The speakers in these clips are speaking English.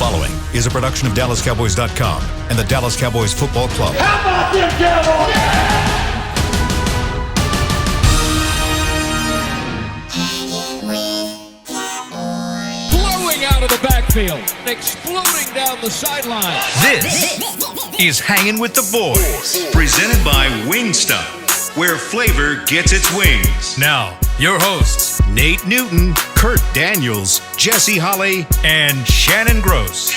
following is a production of DallasCowboys.com and the Dallas Cowboys Football Club. How about them Cowboys? Blowing out of the backfield, exploding down the sideline. This is Hangin' with the Boys, presented by Wingstop, where flavor gets its wings. Now, your hosts, Nate Newton, Kurt Daniels, Jesse Holley, and Shannon Gross.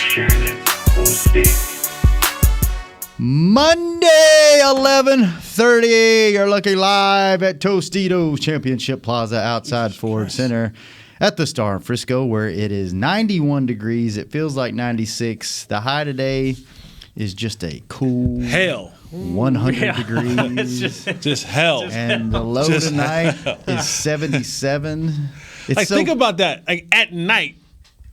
Monday, 11:30. You're looking live at Tostitos Championship Plaza outside Ford Center at the Star in Frisco, where it is 91 degrees. It feels like 96. The high today is just a cool hell. 100 degrees. It's just hell. And the low tonight is 77. Think about that. Like at night,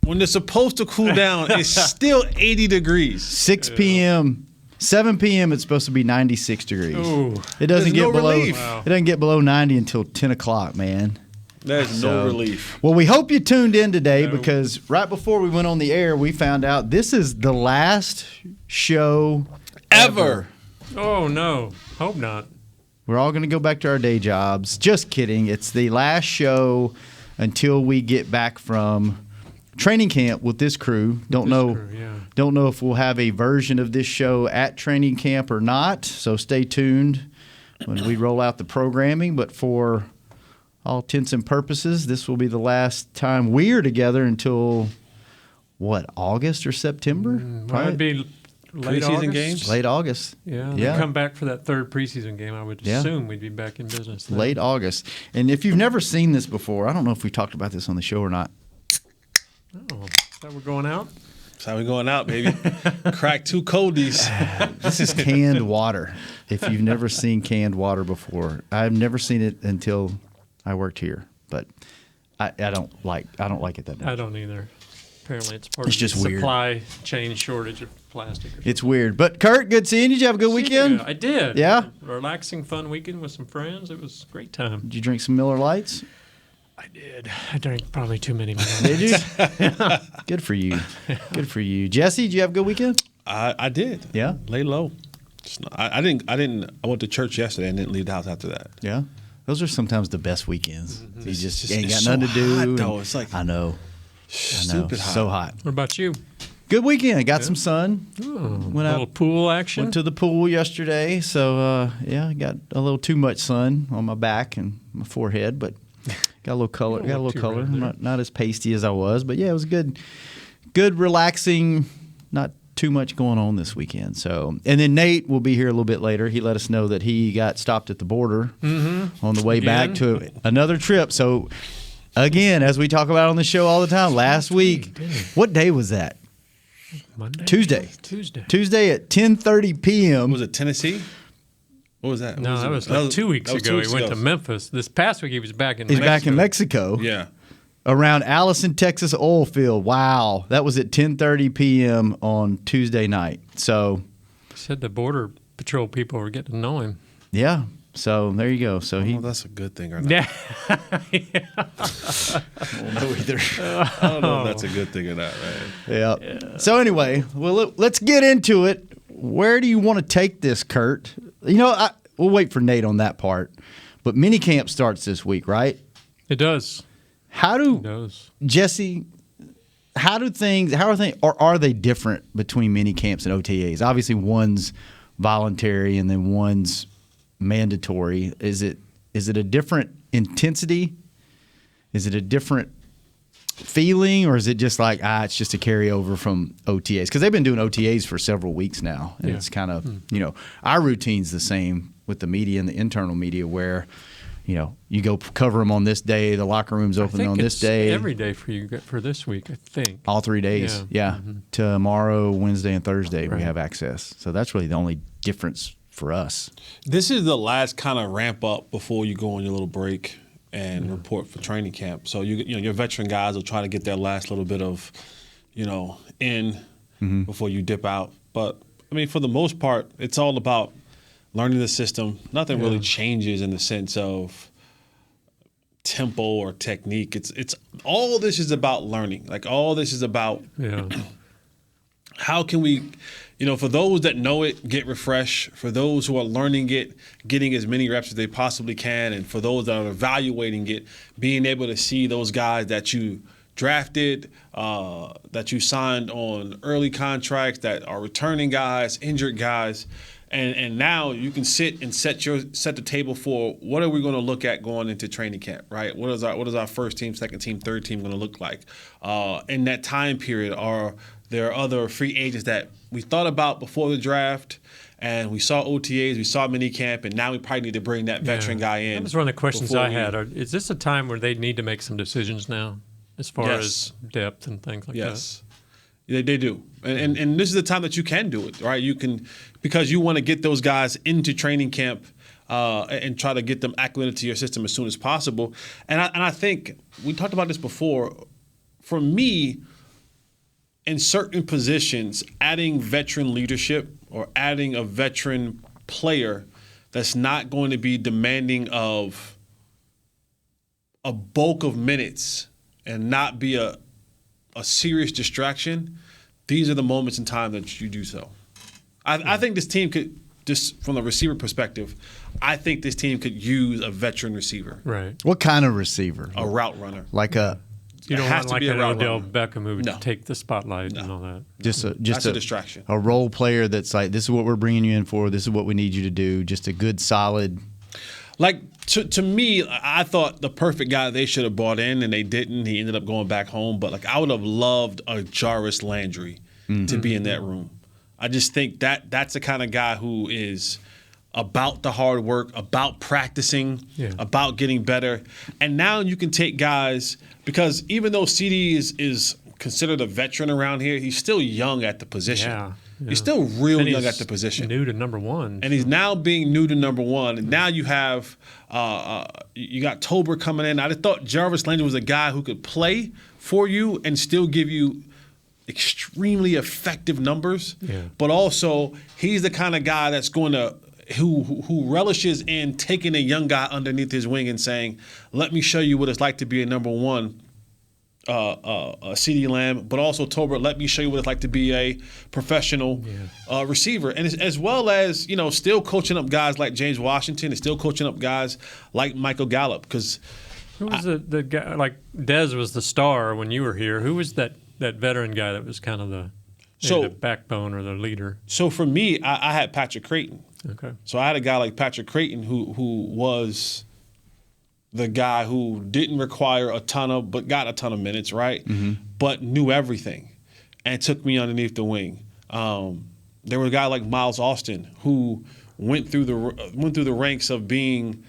when they're supposed to cool down, it's still 80 degrees. 6 p.m. 7 p.m. it's supposed to be 96 degrees. Ooh. It doesn't get below relief. It doesn't get below 90 until 10 o'clock, man. There's no relief. Well, we hope you tuned in today because right before we went on the air, we found out this is the last show ever. Oh, no. Hope not. We're all going to go back to our day jobs. Just kidding. It's the last show until we get back from training camp with this crew. Don't know if we'll have a version of this show at training camp or not, so stay tuned when we roll out the programming. But for all intents and purposes, this will be the last time we're together until, August or September? Probably be late Preseason August. games? Late August. Yeah, they come back for that third preseason game. I would assume we'd be back in business then. Late August. And if you've never seen this before, I don't know if we talked about this on the show or not. Oh, is that we're going out? That's how we going out, baby. Crack 2 coldies. This is canned water. If you've never seen canned water before, I've never seen it until I worked here, but I don't like it that much. I don't either. Apparently, it's part of just the weird. supply chain shortage of plastic. It's weird. But Kurt, good seeing you. Did you have a good weekend? I did. Yeah? Relaxing, fun weekend with some friends. It was a great time. Did you drink some Miller Lights? I did. I drank probably too many. Did you? Good for you. Good for you. Jesse, did you have a good weekend? I did. Yeah? Lay low. I didn't. I went to church yesterday and didn't leave the house after that. Yeah. Those are sometimes the best weekends. You just ain't got it's nothing so to do. hot, though. It's like I know. stupid hot. So hot. What about you? Good weekend. Got some sun. Went a little pool action. Went to the pool yesterday. So, I got a little too much sun on my back and my forehead, but got a little color. Got a little color. Not as pasty as I was, but yeah, it was good. Good, relaxing. Not too much going on this weekend. So, and then Nate will be here a little bit later. He let us know that he got stopped at the border on the way back to another trip. So, again, as we talk about on the show all the time, last week, what day was that? Monday? Tuesday. Tuesday at 10:30 p.m. Was it Tennessee? What was that? No, that was like 2 weeks ago. He went to Memphis. This past week he was back in He's Mexico. back in Mexico. Yeah. Around Allison, Texas oil field. Wow. That was at 10:30 p.m. on Tuesday night. So He said the Border Patrol people were getting to know him. yeah. So there you go. So That's a good thing or not. Yeah. I don't know either. I don't know if that's a good thing or not, right? Yeah. So anyway, well, let's get into it. Where do you want to take this, Kurt? We'll wait for Nate on that part. But minicamp starts this week, right? It does. Jesse, are they different between minicamps and OTAs? Obviously, one's voluntary and then one's mandatory. Is it a different intensity? Is it a different feeling, or is it just like it's just a carryover from OTAs? Because they've been doing OTAs for several weeks now, and it's kind of our routine's the same with the media and the internal media, where you go cover them on this day, the locker room's open on this day. Every day for you for this week, I think. All 3 days, yeah. Tomorrow, Wednesday, and Thursday we have access. So that's really the only difference for us. This is the last kind of ramp up before you go on your little break and report for training camp. So your veteran guys will try to get their last little bit of, in before you dip out. But I mean, for the most part, it's all about learning the system. Nothing really changes in the sense of tempo or technique. It's all this is about learning. Like all this is about how can we, for those that know it, get refreshed. For those who are learning it, getting as many reps as they possibly can. And for those that are evaluating it, being able to see those guys that you drafted, that you signed on early contracts, that are returning guys, injured guys. And now you can sit and set the table for what are we going to look at going into training camp, right? What is our first team, second team, third team going to look like? In that time period, are there other free agents that we thought about before the draft, and we saw OTAs, we saw minicamp, and now we probably need to bring that veteran guy in? That was one of the questions I had. Is this a time where they need to make some decisions now as far as depth and things like that? Yes. They do. And this is the time that you can do it, right? You can, because you want to get those guys into training camp and try to get them acclimated to your system as soon as possible. And I think we talked about this before. For me, in certain positions, adding veteran leadership or adding a veteran player that's not going to be demanding of a bulk of minutes and not be a serious distraction, these are the moments in time that you do so. I think this team could, just from the receiver perspective, I think this team could use a veteran receiver. Right. What kind of receiver? A route runner. Like a You don't has want to like be a an route Odell runner. Beckham who would No. take the spotlight and all that. just That's a distraction. A role player that's like, this is what we're bringing you in for. This is what we need you to do. Just a good, solid. Like, to me, I thought the perfect guy they should have brought in, and they didn't. He ended up going back home. But, like, I would have loved a Jarvis Landry to be in that room. I just think that's the kind of guy who is about the hard work, about practicing, about getting better. And now you can take guys, because even though CD is considered a veteran around here, he's still young at the position. Yeah. He's still real And young he's at the position. New to number one. And he's now being new to number one. And now you have you got Tober coming in. I just thought Jarvis Landry was a guy who could play for you and still give you extremely effective numbers. Yeah. But also, he's the kind of guy that's going to who relishes in taking a young guy underneath his wing and saying, "Let me show you what it's like to be a number one." CeeDee Lamb, but also Tolbert, let me show you what it's like to be a professional receiver. And as well as, still coaching up guys like James Washington and still coaching up guys like Michael Gallup. Because who was the guy, like Dez was the star when you were here. Who was that veteran guy that was kind of the backbone or the leader? So for me, I had Patrick Creighton. Okay. So I had a guy like Patrick Creighton who was the guy who didn't require but got a ton of minutes, right? Mm-hmm. But knew everything and took me underneath the wing. There was a guy like Miles Austin who went through the ranks of being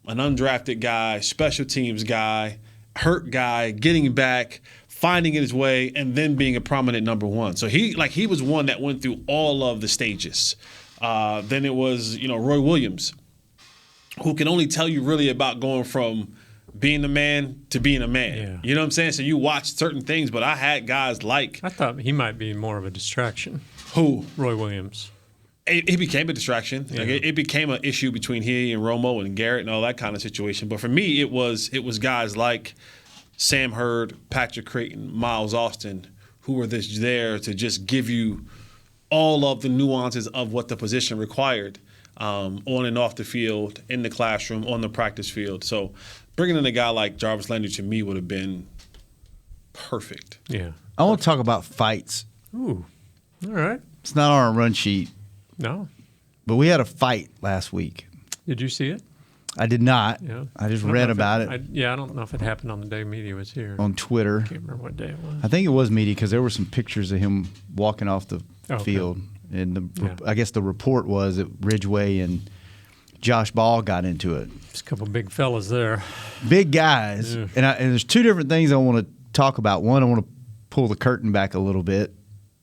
an undrafted guy, special teams guy, hurt guy, getting back, finding his way, and then being a prominent number one. So he was one that went through all of the stages. Then it was Roy Williams, who can only tell you really about going from being a man to being a man. Yeah. You know what I'm saying? So you watch certain things, but I had guys like... I thought he might be more of a distraction. Who? Roy Williams. It became a distraction. Yeah. Like it became an issue between he and Romo and Garrett and all that kind of situation. But for me, it was guys like Sam Hurd, Patrick Creighton, Miles Austin, who were there to just give you all of the nuances of what the position required. On and off the field, in the classroom, on the practice field. So bringing in a guy like Jarvis Landry to me would have been perfect. Yeah. I want to talk about fights. Ooh. All right. It's not on our run sheet, No. but we had a fight last week. Did you see it? I did not. Yeah. I just don't read know if about it I don't know if it happened on the day media was here. on Twitter. I can't remember what day it was. I think it was media because there were some pictures of him walking off the field. And I guess the report was that Ridgeway and Josh Ball got into it. There's a couple big fellas there. Big guys. Yeah. And there's two different things I want to talk about. One, I want to pull the curtain back a little bit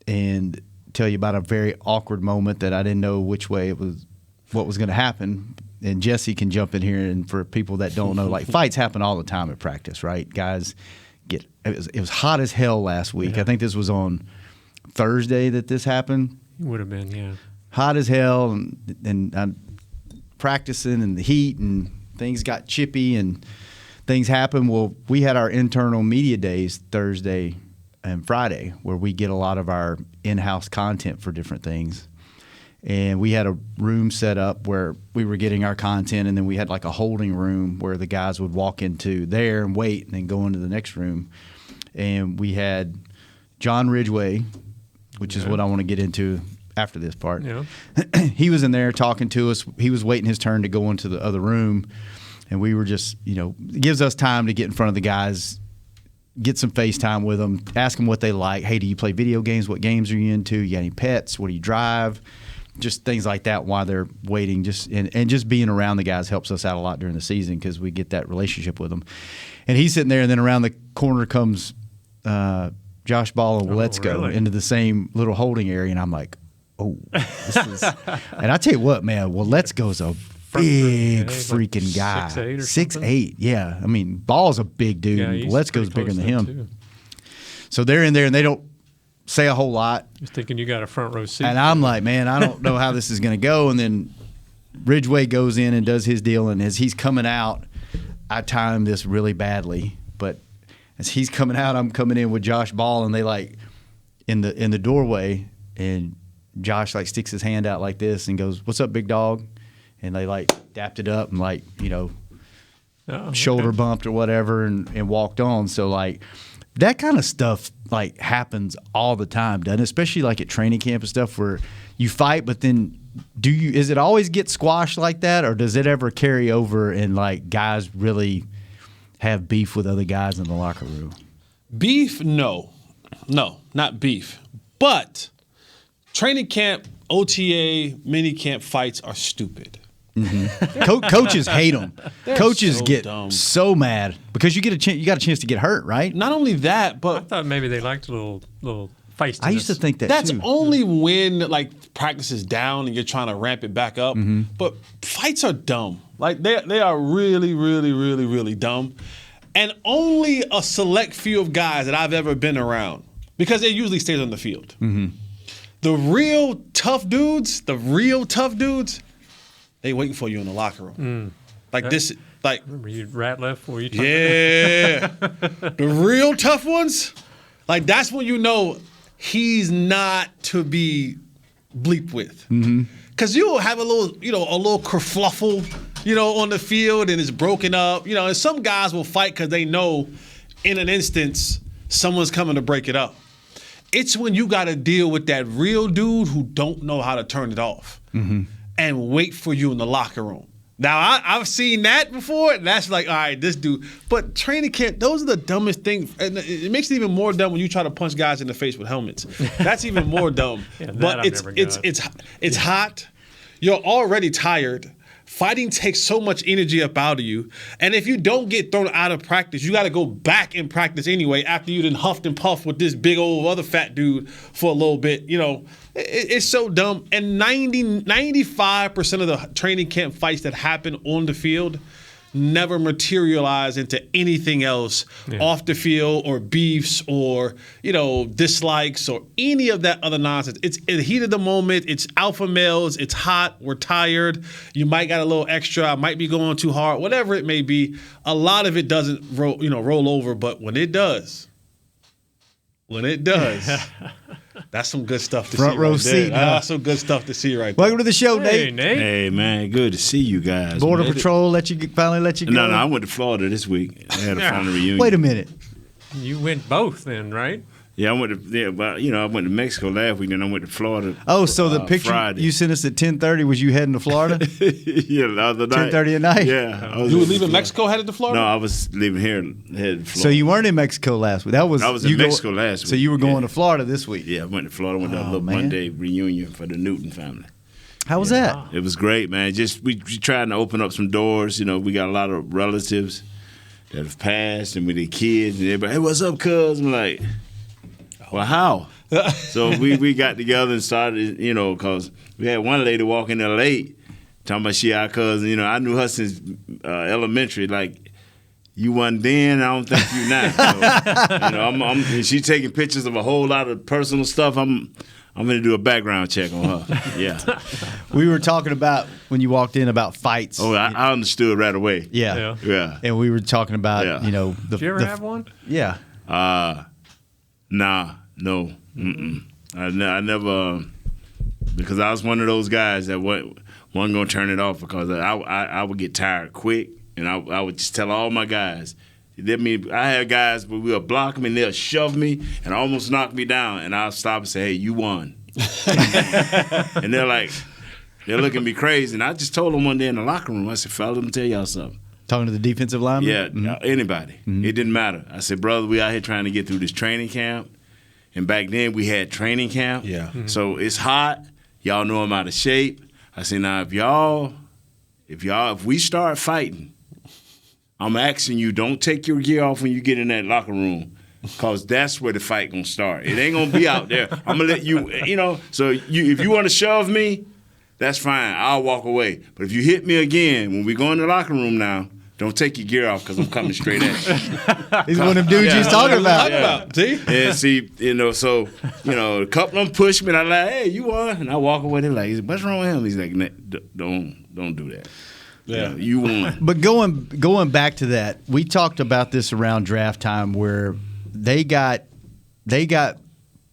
and tell you about a very awkward moment that I didn't know which way what was going to happen. And Jesse can jump in here. And for people that don't know, like fights happen all the time at practice, right? Guys it was hot as hell last week. Yeah. I think this was on Thursday that this happened. Would have been, yeah. Hot as hell, and I'm practicing in the heat, and things got chippy, and things happened. Well, we had our internal media days Thursday and Friday, where we get a lot of our in-house content for different things. And we had a room set up where we were getting our content, and then we had like a holding room where the guys would walk into there and wait and then go into the next room. And we had John Ridgway, which is what I want to get into after this part. Yeah. He was in there talking to us. He was waiting his turn to go into the other room. And we were just, it gives us time to get in front of the guys, get some FaceTime with them, ask them what they like. Hey, do you play video games? What games are you into? You got any pets? What do you drive? Just things like that while they're waiting. And just being around the guys helps us out a lot during the season because we get that relationship with them. And he's sitting there, and then around the corner comes Josh Ball and Let's Go into the same little holding area. And I'm like, oh, this is – and I tell you what, man, Let's Go's a big freaking guy. 6'8" or 6'8", yeah. I mean, Ball's a big dude. Yeah, Let's Go's bigger than him. Too. So they're in there, and they don't say a whole lot. Just thinking you got a front row seat. And I'm like, man, I don't know how this is going to go. And then Ridgway goes in and does his deal. And as he's coming out, I time this really badly. But as he's coming out, I'm coming in with Josh Ball, and they like in the doorway, and Josh like sticks his hand out like this and goes, "What's up, big dog?" And they like dapped it up and like, shoulder bumped or whatever and walked on. So like that kind of stuff like happens all the time, doesn't it? Especially like at training camp and stuff where you fight, but then is it always get squashed like that, or does it ever carry over and like guys really have beef with other guys in the locker room? Beef? No, not beef. But training camp, OTA, minicamp fights are stupid. Mm-hmm. Coaches hate them. Coaches so get dumb. so mad because you got a chance to get hurt, right? Not only that, I but thought maybe they liked a little feistiness. I used to think that that's too. only when like practice is down and you're trying to ramp it back up. Mm-hmm. But fights are dumb. Like they are really, really, really, really dumb. And only a select few of guys that I've ever been around, because it usually stays on the field. Mm-hmm. The real tough dudes, they waiting for you in the locker room. This, like Remember you rat left before you talked yeah, the real tough ones, like that's when you know he's not to be bleeped with. Because you'll have a little kerfluffle, on the field, and it's broken up. And some guys will fight because they know in an instance someone's coming to break it up. It's when you got to deal with that real dude who don't know how to turn it off and wait for you in the locker room. Now, I've seen that before, and that's like, all right, this dude. But training camp, those are the dumbest things. And it makes it even more dumb when you try to punch guys in the face with helmets. That's even more dumb. But it's hot. You're already tired. Fighting takes so much energy up out of you. And if you don't get thrown out of practice, you got to go back in practice anyway after you done huffed and puffed with this big old other fat dude for a little bit. It's so dumb. And 95% of the training camp fights that happen on the field never materialize into anything else off the field, or beefs, or dislikes, or any of that other nonsense. It's in the heat of the moment. It's alpha males. It's hot. We're tired. You might got a little extra. I might be going too hard. Whatever it may be. A lot of it doesn't roll over, but when it does, that's some good stuff to see. Front row seat. That's some good stuff to see right there. Welcome to the show, Hey, Nate. Nate. Hey, man, good to see you guys. Border man. Patrol finally let you go. No, I went to Florida this week. I had a family reunion. Wait a minute. You went both then, right? Yeah, I went to Mexico last week, then I went to Florida. Oh, so the picture Friday. you sent us at 10:30 was you heading to Florida? Yeah, the other night. 10:30 at night? Yeah. You were leaving Mexico headed to Florida? No, I was leaving here headed to Florida. So you weren't in Mexico last week. I was in Mexico last week. So you were going to Florida this week. Yeah, I went to Florida. Went to a little man. Monday reunion for the Newton family. How was that? It was great, man. Just we trying to open up some doors. We got a lot of relatives that have passed, and with their kids, and everybody, hey, what's up, cuz? I'm like, well, how? So we got together and started, because we had one lady walk in there late, talking about she our cousin. I knew her since elementary. Like, you wasn't then, I don't think you now. So, she's taking pictures of a whole lot of personal stuff. I'm going to do a background check on her. Yeah. We were talking about when you walked in about fights. Oh, I understood right away. Yeah. And we were talking about, Yeah. Did Did you ever have one? Yeah. Nah, no. I never, because I was one of those guys that wasn't going to turn it off because I would get tired quick, and I would just tell all my guys. I had guys where we'll block them and they'll shove me and almost knock me down, and I'll stop and say, hey, you won. And they're looking at me crazy. And I just told them one day in the locker room, I said, fellas, let me tell y'all something. Talking to the defensive lineman? Yeah, anybody. It didn't matter. I said, brother, we out here trying to get through this training camp. And back then we had training camp. Yeah. So it's hot. Y'all know I'm out of shape. I said, now if we start fighting, I'm asking you, don't take your gear off when you get in that locker room, because that's where the fight going to start. It ain't going to be out there. I'm going to let you, so if you want to shove me, that's fine. I'll walk away. But if you hit me again, when we go in the locker room now, don't take your gear off because I'm coming straight at you. He's one of them dudes he's talking about. See? Yeah, see, so, a couple of them push me, and I'm like, hey, you won. And I walk away, they're like, what's wrong with him? He's like, don't do that. Yeah. You won. But going back to that, we talked about this around draft time where they got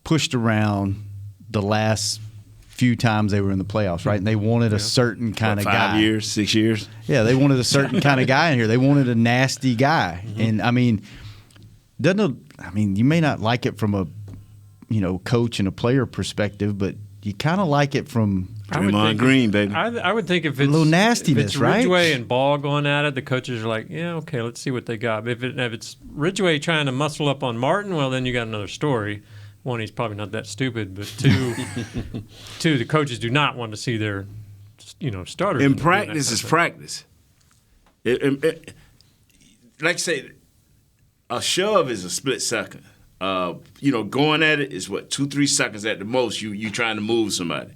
pushed around the last few times they were in the playoffs, right? And they wanted a certain kind of guy. 5 years, 6 years? Yeah, they wanted a certain kind of guy in here. They wanted a nasty guy. And you may not like it from a coach and a player perspective, but you kind of like it from Draymond Green, baby. I would think if it's a little nastiness, if it's right? Ridgeway and Ball going at it, the coaches are like, yeah, okay, let's see what they got. If it's Ridgeway trying to muscle up on Martin, well, then you got another story. One, he's probably not that stupid, but two, the coaches do not want to see their, starters. In practice is practice. Like I say, a shove is a split second. Going at it is 2-3 seconds at the most. You trying to move somebody.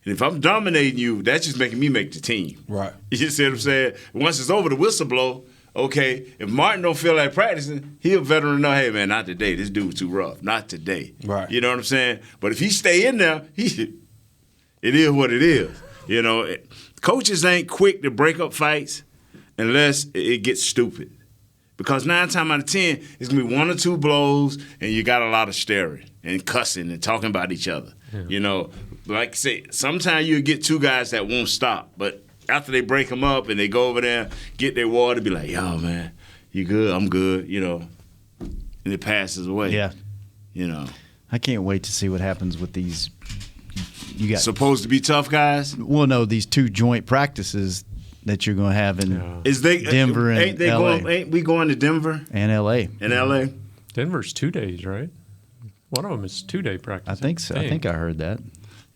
And if I'm dominating you, that's just making me make the team. Right. You see what I'm saying? Once it's over, the whistle blow. Okay, if Martin don't feel like practicing, he a veteran know, hey, man, not today. This dude's too rough. Not today. Right. You know what I'm saying? But if he stay in there, it is what it is. Coaches ain't quick to break up fights unless it gets stupid. Because 9 times out of 10, it's going to be 1 or 2 blows, and you got a lot of staring and cussing and talking about each other. Yeah. Like I say, sometimes you'll get 2 guys that won't stop, but after they break them up and they go over there, get their water, be like, yo, man, you good? I'm good, and it passes away. Yeah. I can't wait to see what happens with these. You got supposed to be tough guys? Well, no, these 2 joint practices that you're going to have in Denver and LA. Ain't we going to Denver? And LA. And LA? Denver's 2 days, right? One of them is 2-day practice. I think so. I think I heard that.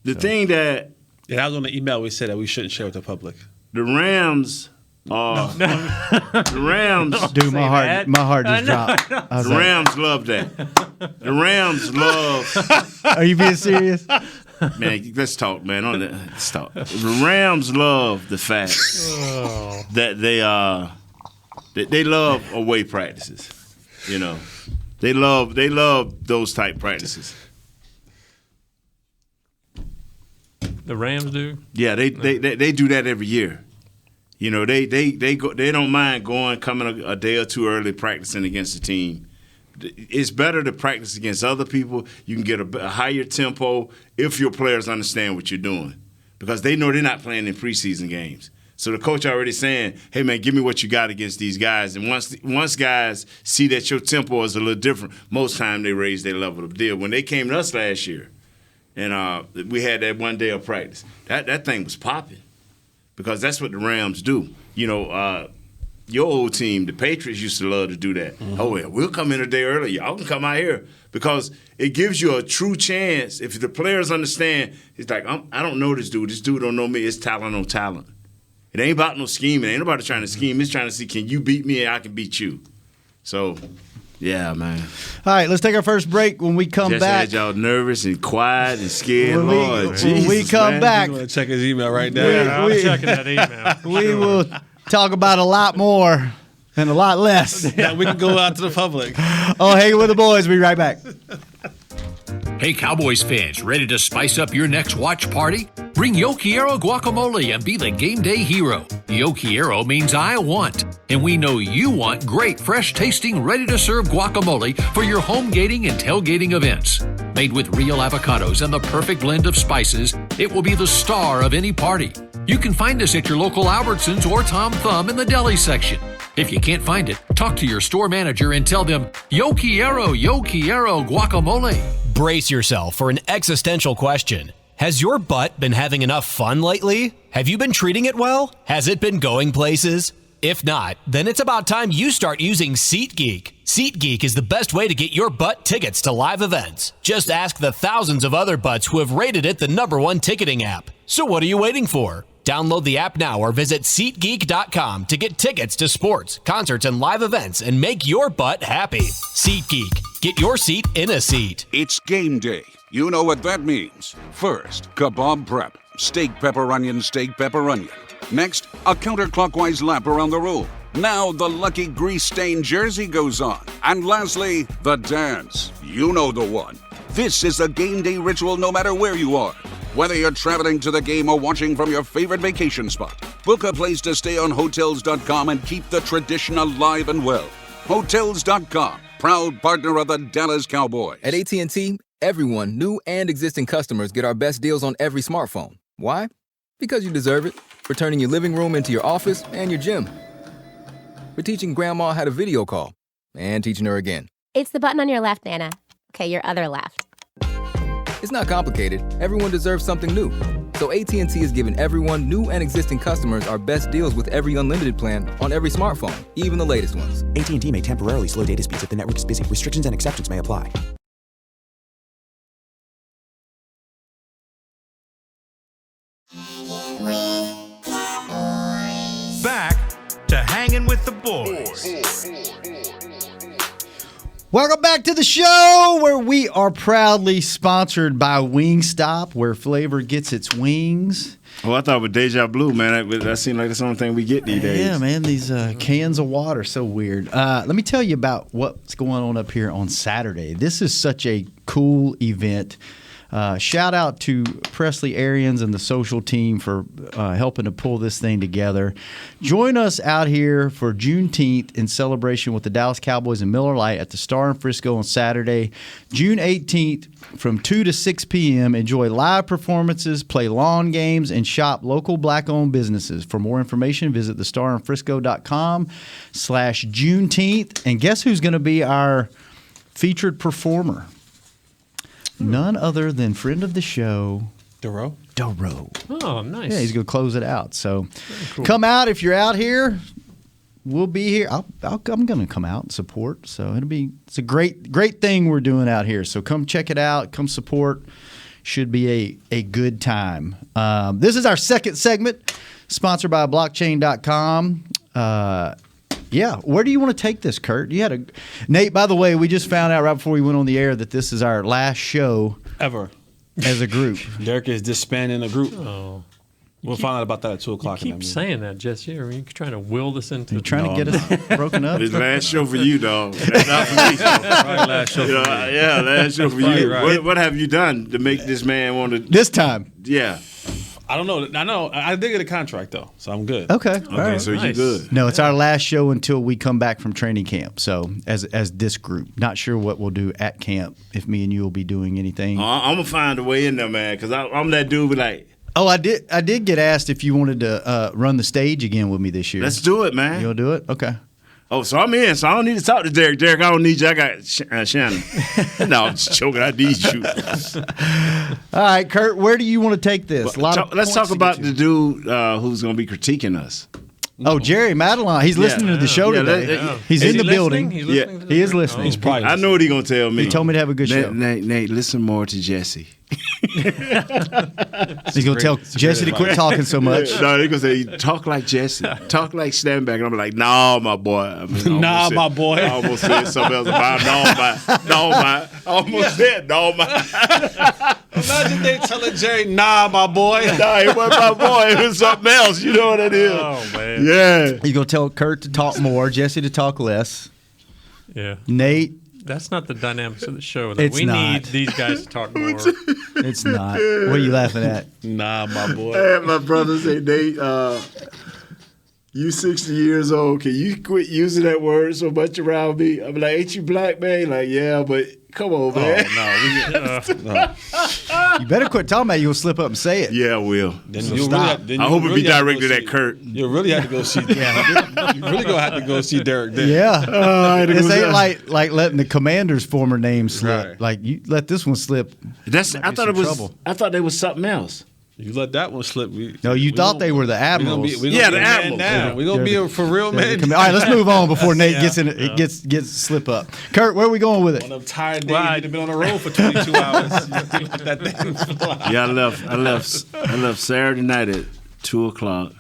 The thing that... Yeah, that was on the email we said that we shouldn't share with the public. The Rams are... The Rams... Dude, my heart just dropped. The Rams love that. The Rams love... Are you being serious? Man, let's talk, man. Let's talk. The Rams love the fact that they love away practices. They love those type practices. The Rams do? Yeah, they do that every year. They don't mind coming a day or 2 early practicing against the team. It's better to practice against other people. You can get a higher tempo if your players understand what you're doing, because they know they're not playing in preseason games. So the coach already saying, hey, man, give me what you got against these guys. And once guys see that your tempo is a little different, most time they raise their level of deal. When they came to us last year and we had that 1 day of practice, that thing was popping, because that's what the Rams do. Your old team, the Patriots, used to love to do that. Mm-hmm. Oh, yeah, we'll come in a day early. Y'all can come out here, because it gives you a true chance. If the players understand, it's like, I don't know this dude. This dude don't know me. It's talent on talent. It ain't about no scheming. Ain't nobody trying to scheme. It's trying to see, can you beat me and I can beat you. So, yeah, man. All right, let's take our first break. When we come Just back. Had y'all nervous and quiet and scared. When we come back. I'm going to check his email right now. I'm checking that email. We will talk about a lot more and a lot less. That we can go out to the public. Hanging with the boys. We'll be right back. Hey, Cowboys fans, ready to spice up your next watch party? Bring Yo Quiero guacamole and be the game day hero. Yo Quiero means I want. And we know you want great, fresh-tasting, ready-to-serve guacamole for your home gating and tailgating events. Made with real avocados and the perfect blend of spices, it will be the star of any party. You can find us at your local Albertsons or Tom Thumb in the deli section. If you can't find it, talk to your store manager and tell them, yo quiero guacamole. Brace yourself for an existential question. Has your butt been having enough fun lately? Have you been treating it well? Has it been going places? If not, then it's about time you start using SeatGeek. SeatGeek is the best way to get your butt tickets to live events. Just ask the thousands of other butts who have rated it the #1 ticketing app. So what are you waiting for? Download the app now or visit SeatGeek.com to get tickets to sports, concerts, and live events and make your butt happy. SeatGeek. Get your seat in a seat. It's game day. You know what that means. First, kebab prep. Steak, pepper, onion, steak, pepper, onion. Next, a counterclockwise lap around the room. Now the lucky grease-stained jersey goes on. And lastly, the dance. You know the one. This is a game day ritual no matter where you are. Whether you're traveling to the game or watching from your favorite vacation spot, book a place to stay on Hotels.com and keep the tradition alive and well. Hotels.com, proud partner of the Dallas Cowboys. At AT&T, everyone, new and existing customers, get our best deals on every smartphone. Why? Because you deserve it. For turning your living room into your office and your gym. For teaching grandma how to video call and teaching her again. It's the button on your left, Nana. Okay, your other left. It's not complicated. Everyone deserves something new. So AT&T is giving everyone, new and existing customers, our best deals with every unlimited plan on every smartphone, even the latest ones. AT&T may temporarily slow data speeds if the network is busy. Restrictions and exceptions may apply. Back to Hanging with the Boys. Welcome back to the show where we are proudly sponsored by Wingstop, where flavor gets its wings. Oh, I thought with Deja Blue, man, that seemed like that's the only thing we get these days. Yeah, man, these cans of water, so weird. Let me tell you about what's going on up here on Saturday. This is such a cool event. Shout out to Presley Arians and the social team for helping to pull this thing together. Join us out here for Juneteenth in celebration with the Dallas Cowboys and Miller Lite at the Star in Frisco on Saturday, June 18th from 2 to 6 p.m. Enjoy live performances, play lawn games, and shop local black-owned businesses. For more information, visit thestarinfrisco.com/Juneteenth. And guess who's going to be our featured performer? None other than friend of the show, Duro. Oh, nice. Yeah, he's going to close it out. So come out if you're out here. We'll be here. I'm going to come out and support. So it's a great thing we're doing out here. So come check it out. Come support. Should be a good time. This is our second segment, sponsored by blockchain.com. Yeah, where do you want to take this, Kurt? Nate, by the way, we just found out right before we went on the air that this is our last show ever as a group. Derek is disbanding a group. Oh. We'll find out about that at 2 o'clock. You keep saying that, Jesse. Are you trying to will this into? You're trying to get us broken up? It's last show for you, dog. That's not for me. Right, last show for you. Yeah, last show for you. Right. What have you done to make this man want to? This time. Yeah. I don't know. I know. I did get a contract, though, so I'm good. Okay. Right. So you're good. No, it's our last show until we come back from training camp. So as this group, not sure what we'll do at camp, if me and you will be doing anything. I'm going to find a way in there, man, because I'm that dude like. Oh, I did get asked if you wanted to run the stage again with me this year. Let's do it, man. You'll do it? Okay. Oh, so I'm in. So I don't need to talk to Derek. Derek, I don't need you. I got Shannon. No, I'm just joking. I need you. All right, Kurt, where do you want to take this? Let's talk about the dude who's going to be critiquing us. Oh, Jerry Madelon. He's listening to the show today. He's in the building. He is listening. He's probably I know what he's going to tell me. He told me to have a good show. Nate, listen more to Jesse. He's going to tell Jesse to quit talking so much. No, he's going to say, talk like Jesse. Talk like Stanback. And I'm like, nah, my boy. My boy. I almost said something else about no, my. I almost said no, my. Imagine they telling Jerry, nah, my boy. Nah, it wasn't my boy. It was something else. You know what it is. Oh, man. Yeah. He's going to tell Kurt to talk more, Jesse to talk less. Yeah. Nate. That's not the dynamics of the show. Though. It's we not. need these guys to talk more. It's not. What are you laughing at? Nah, my boy. I had my brother say, Nate, You 60 years old. Can you quit using that word so much around me? I'm like, ain't you black, man? Like, yeah, but come on, man. No. You better quit talking about it. You'll slip up and say it. Yeah, I will. Then So you'll stop. Really, I hope it be directed at Kurt. You really have to go see. You really gonna have to go see Derek. Then. Yeah. This ain't like letting the Commander's former name slip. Right. Like you let this one slip. I thought it was. Trouble. I thought there was something else. You let that one slip. No, you thought they were the Admirals. Yeah, the Admirals. Now. We're gonna be a for real man. All right, let's move on before Nate gets in. It gets slip up. Kurt, where are we going with it? One of them tired days. You'd have been on the road for 22 hours. That thing fly. Yeah, I left Saturday night at 2:00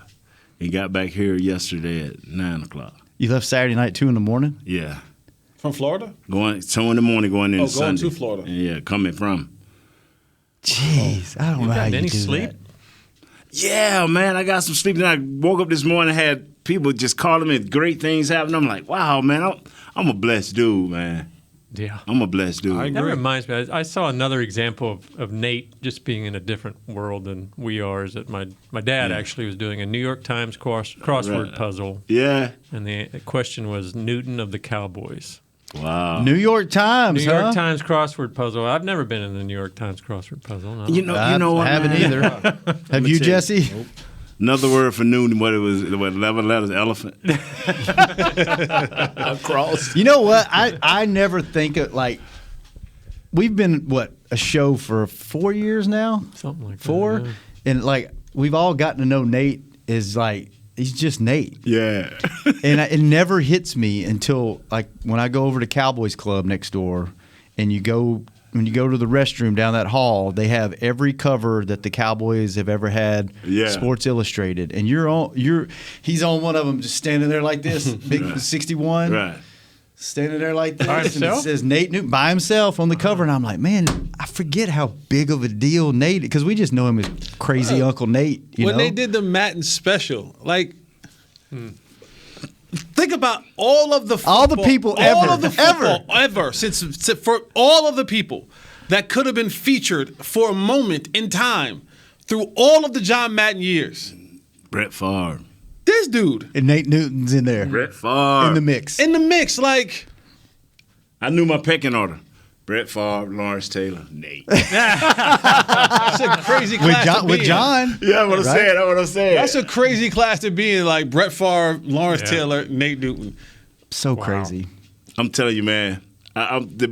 and got back here yesterday at 9:00. You left Saturday night 2 a.m. Yeah, From Florida? going 2 a.m. going in Going Sunday. to Florida. Yeah, coming from. Jeez, I don't know how you any do sleep? that. Yeah, man, I got some sleep. Then I woke up this morning, had people just calling me, great things happening. I'm like, wow, man, I'm a blessed dude, man. Yeah. I'm a blessed dude. That reminds me. I saw another example of Nate just being in a different world than we are. Is that my dad actually was doing a New York Times crossword puzzle. Yeah. And the question was Newton of the Cowboys. Wow. New York Times, New York Times crossword puzzle. I've never been in the New York Times crossword puzzle. No. You know what? I haven't man? either. Have you, Jesse? Nope. Another word for Newton, what 11 letters, elephant. Cross. You know what? I never think of, like, we've been, a show for 4 years now? Something like 4? that. Yeah. And, like, we've all gotten to know Nate is, like, he's just Nate. Yeah. And it never hits me until, like, when I go over to Cowboys Club next door and when you go to the restroom down that hall, they have every cover that the Cowboys have ever had, Sports Illustrated. And he's on one of them just standing there like this, big 61. Right. Standing there like this. By And it himself? says Nate Newton by himself on the cover. And I'm like, man, I forget how big of a deal Nate, because we just know him as crazy Uncle Nate. When they did the Madden special, like, think about all of the people ever since for all of the people that could have been featured for a moment in time through all of the John Madden years. Brett Favre. This dude. And Nate Newton's in there. Brett Favre. In the mix. Like. I knew my pecking order. Brett Favre, Lawrence Taylor, Nate. That's a crazy class with John. Yeah, what I'm saying. That's what I'm saying. That's a crazy class to be in, like Brett Favre, Lawrence Taylor, Nate Newton. So crazy. I'm telling you, man. I'm the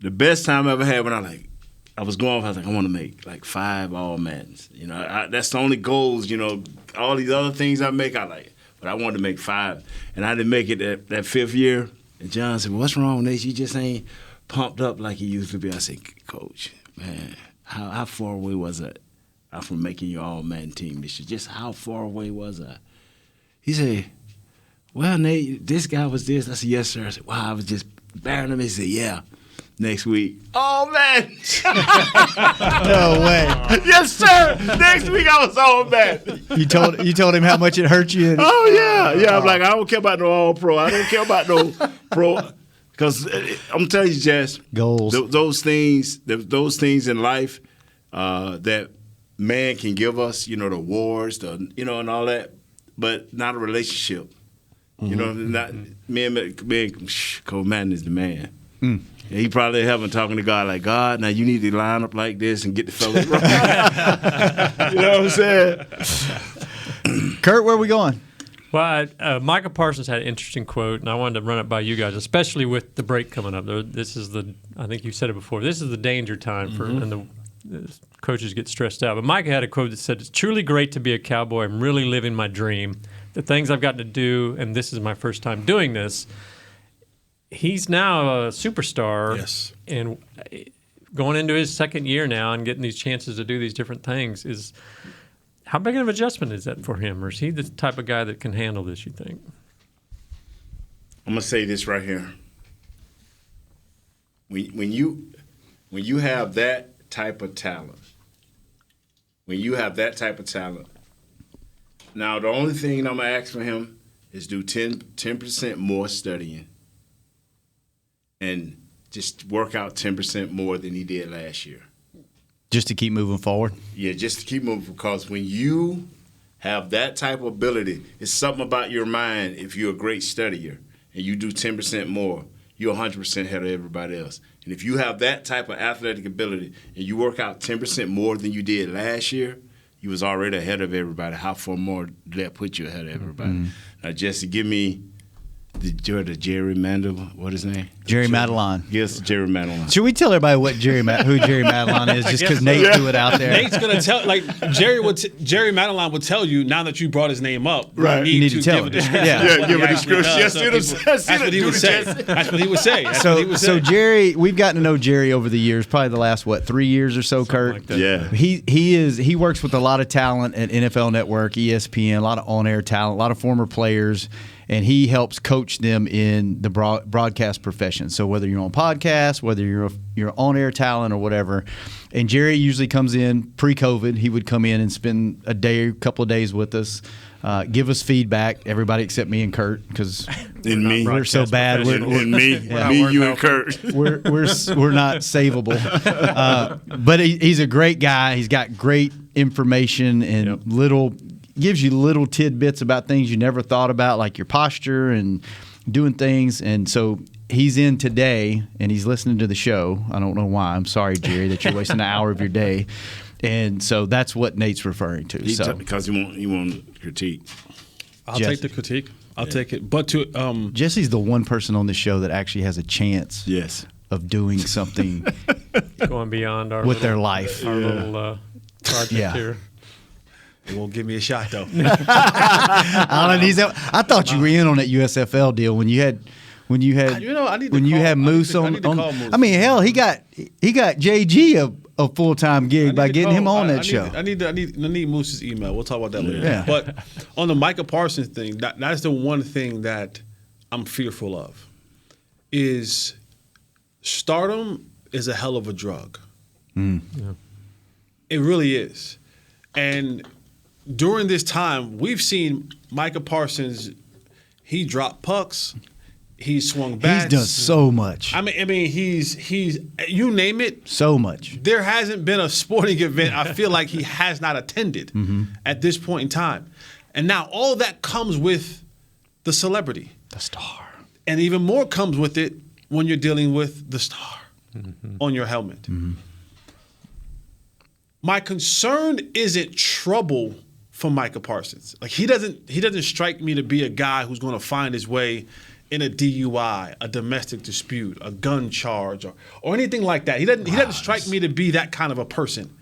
best time I ever had when I was going. I was like, I want to make like 5 All Maddens. You know, that's the only goals. You know, all these other things I make, but I wanted to make 5, and I didn't make it that 5th year. And John said, well, what's wrong, Nate? You just ain't pumped up like you used to be. I said, Coach, man, how far away was I from making your All-Madden team this year? Just how far away was I? He said, well, Nate, this guy was this. I said, yes, sir. I said, wow, I was just bearing him. He said, yeah. Next week, oh man! No way! Yes, sir. Next week I was all bad. You told him how much it hurt you. Oh yeah. I'm like, I don't care about no All Pro. I don't care about no Pro. Because I'm telling you, Jess, goals. Those things in life that man can give us. You know, the wars, and all that, but not a relationship. Mm-hmm. You know, not me and Cole Madden is the man. Mm. He probably in heaven talking to God like, God, now you need to line up like this and get the fellas right. You know what I'm saying? Kurt, where are we going? Well, Micah Parsons had an interesting quote, and I wanted to run it by you guys, especially with the break coming up. This is I think you said it before, this is the danger time and the coaches get stressed out. But Micah had a quote that said, it's truly great to be a Cowboy. I'm really living my dream. The things I've gotten to do, and this is my first time doing this. He's now a superstar, yes, and going into his 2nd year now and getting these chances to do these different things is how big of an adjustment is that for him, or is he the type of guy that can handle this? You think? I'm gonna say this right here. When you have that type of talent, now the only thing I'm gonna ask for him is do 10% more studying. And just work out 10% more than he did last year. Just to keep moving forward? Yeah, just to keep moving, because when you have that type of ability. It's something about your mind. If you're a great studier and you do 10% more, you're 100% ahead of everybody else. And if you have that type of athletic ability and you work out 10% more than you did last year, you was already ahead of everybody. How far more did that put you ahead of everybody? Now, Jesse, give me the Jerry Mandel, what his name? Jerry Madelon. Yes, Jerry Madelon. Should we tell everybody who Jerry Madelon is, just because Nate threw it out there? Nate's gonna tell, like Jerry Madelon would tell you now that you brought his name up. Right, you need to tell give a him. description. Yeah, give a description. Yes, That's what he would say. That's what he would say. So Jerry, we've gotten to know Jerry over the years, probably the last 3 years or so, Kurt. Like that. Yeah. He works with a lot of talent at NFL Network, ESPN, a lot of on-air talent, a lot of former players, and he helps coach them in the broadcast profession. So whether you're on podcasts, whether you're on-air talent or whatever, and Jerry usually comes in pre-COVID. He would come in and spend a couple of days with us, give us feedback. Everybody except me and Kurt, because we're so bad. Me, you, and Kurt. We're not savable. But he's a great guy. He's got great information and gives you little tidbits about things you never thought about, like your posture and doing things. And so he's in today, and he's listening to the show. I don't know why. I'm sorry, Jerry, that you're wasting an hour of your day. And so that's what Nate's referring to. Because he won't critique. I'll take the critique. I'll take it. But Jesse's the one person on the show that actually has a chance of doing something going beyond our with their life. Our little project here. He won't give me a shot though. I thought you were in on that USFL deal when you had Moose on. Moose. I mean, hell, he got JG a full-time gig by getting him on that show. I need Moose's email. We'll talk about that later. Yeah. But on the Micah Parsons thing, that's the one thing that I'm fearful of. Is stardom is a hell of a drug. Yeah. It really is, and during this time, we've seen Micah Parsons. He dropped pucks. He swung bats. He's done so much. I mean, he's you name it. So much. There hasn't been a sporting event I feel like he has not attended at this point in time, and now all that comes with the celebrity, the star, and even more comes with it when you're dealing with the star on your helmet. My concern isn't trouble for Micah Parsons. Like he doesn't strike me to be a guy who's going to find his way in a DUI, a domestic dispute, a gun charge, or anything like that. He doesn't strike me to be that kind of a person.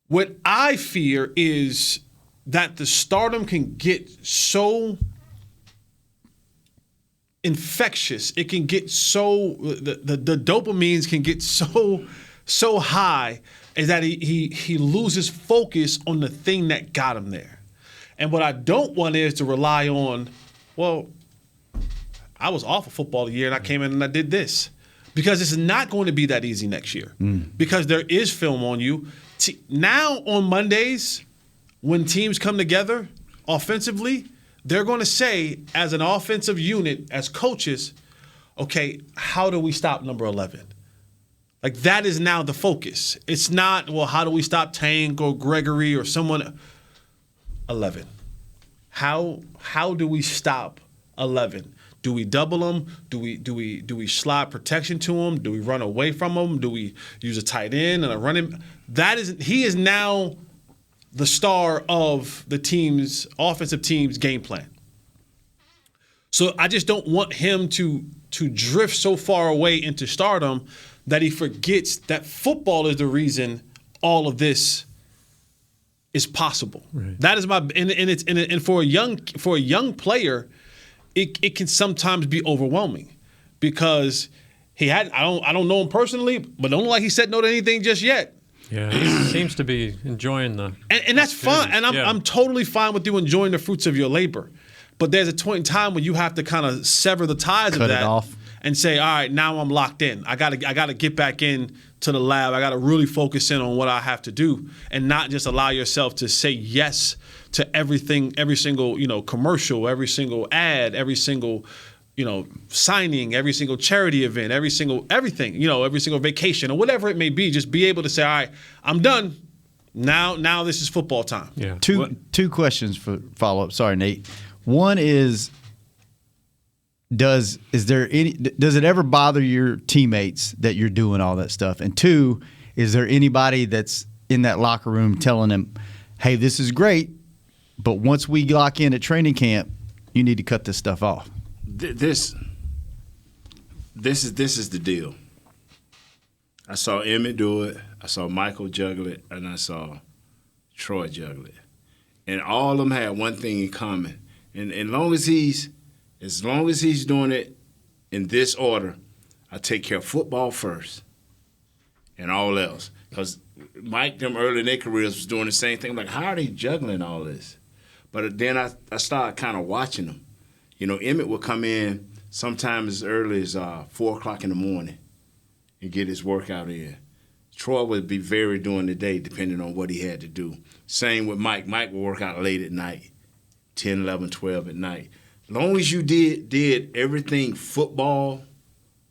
What I fear is that the stardom can get so infectious. It can get so the dopamines can get so high is that he loses focus on the thing that got him there. And what I don't want is to rely on, well, I was off of football a year and I came in and I did this. Because it's not going to be that easy next year. Because there is film on you. Now on Mondays, when teams come together offensively, they're going to say, as an offensive unit, as coaches, okay, how do we stop number 11? Like, that is now the focus. It's not, well, how do we stop Tank or Gregory or someone? 11. How do we stop 11? Do we double them? Do we slide protection to them? Do we run away from them? Do we use a tight end and a running? He is now the star of the offensive team's game plan. So I just don't want him to drift so far away into stardom that he forgets that football is the reason all of this is possible. Right. That is and for a young player, it can sometimes be overwhelming because I don't know him personally, but don't look like he said no to anything just yet. Yeah, he seems to be enjoying and that's fine. And I'm totally fine with you enjoying the fruits of your labor. But there's a point in time when you have to kind of sever the ties of that. Cut it off. And say, all right, now I'm locked in. I gotta get back in to the lab. I gotta really focus in on what I have to do, and not just allow yourself to say yes to everything, every single commercial, every single ad, every single signing, every single charity event, every single vacation or whatever it may be. Just be able to say, all right, I'm done. Now this is football time. Yeah. Two questions for follow up. Sorry, Nate. One is does it ever bother your teammates that you're doing all that stuff? And two, is there anybody that's in that locker room telling them, hey, this is great, but once we lock in at training camp, you need to cut this stuff off? This is the deal. I saw Emmett do it. I saw Michael juggle it, and I saw Troy juggle it. And all of them had one thing in common. And as long as he's doing it in this order, I take care of football first and all else. Because Mike, them early in their careers, was doing the same thing. I'm like, how are they juggling all this? But then I started kind of watching them. You know, Emmett would come in sometimes as early as 4 o'clock in the morning and get his workout in. Troy would be varied during the day depending on what he had to do. Same with Mike. Mike would work out late at night, 10, 11, 12 at night. As long as you did everything football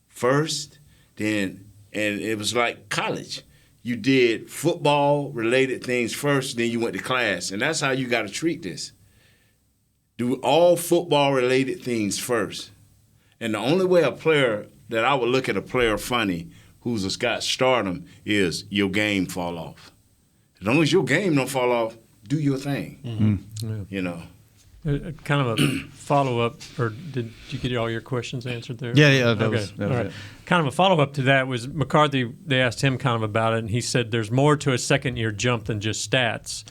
first, and it was like college. You did football-related things first, then you went to class. And that's how you got to treat this. Do all football-related things first. And the only way that I would look at a player funny who's got stardom is your game fall off. As long as your game don't fall off, do your thing. Mm-hmm. Yeah. You know. Kind of a follow-up, or did you get all your questions answered there? Yeah, that okay. was all right. it. Kind of a follow-up to that was McCarthy, they asked him kind of about it, and he said there's more to a second-year jump than just stats.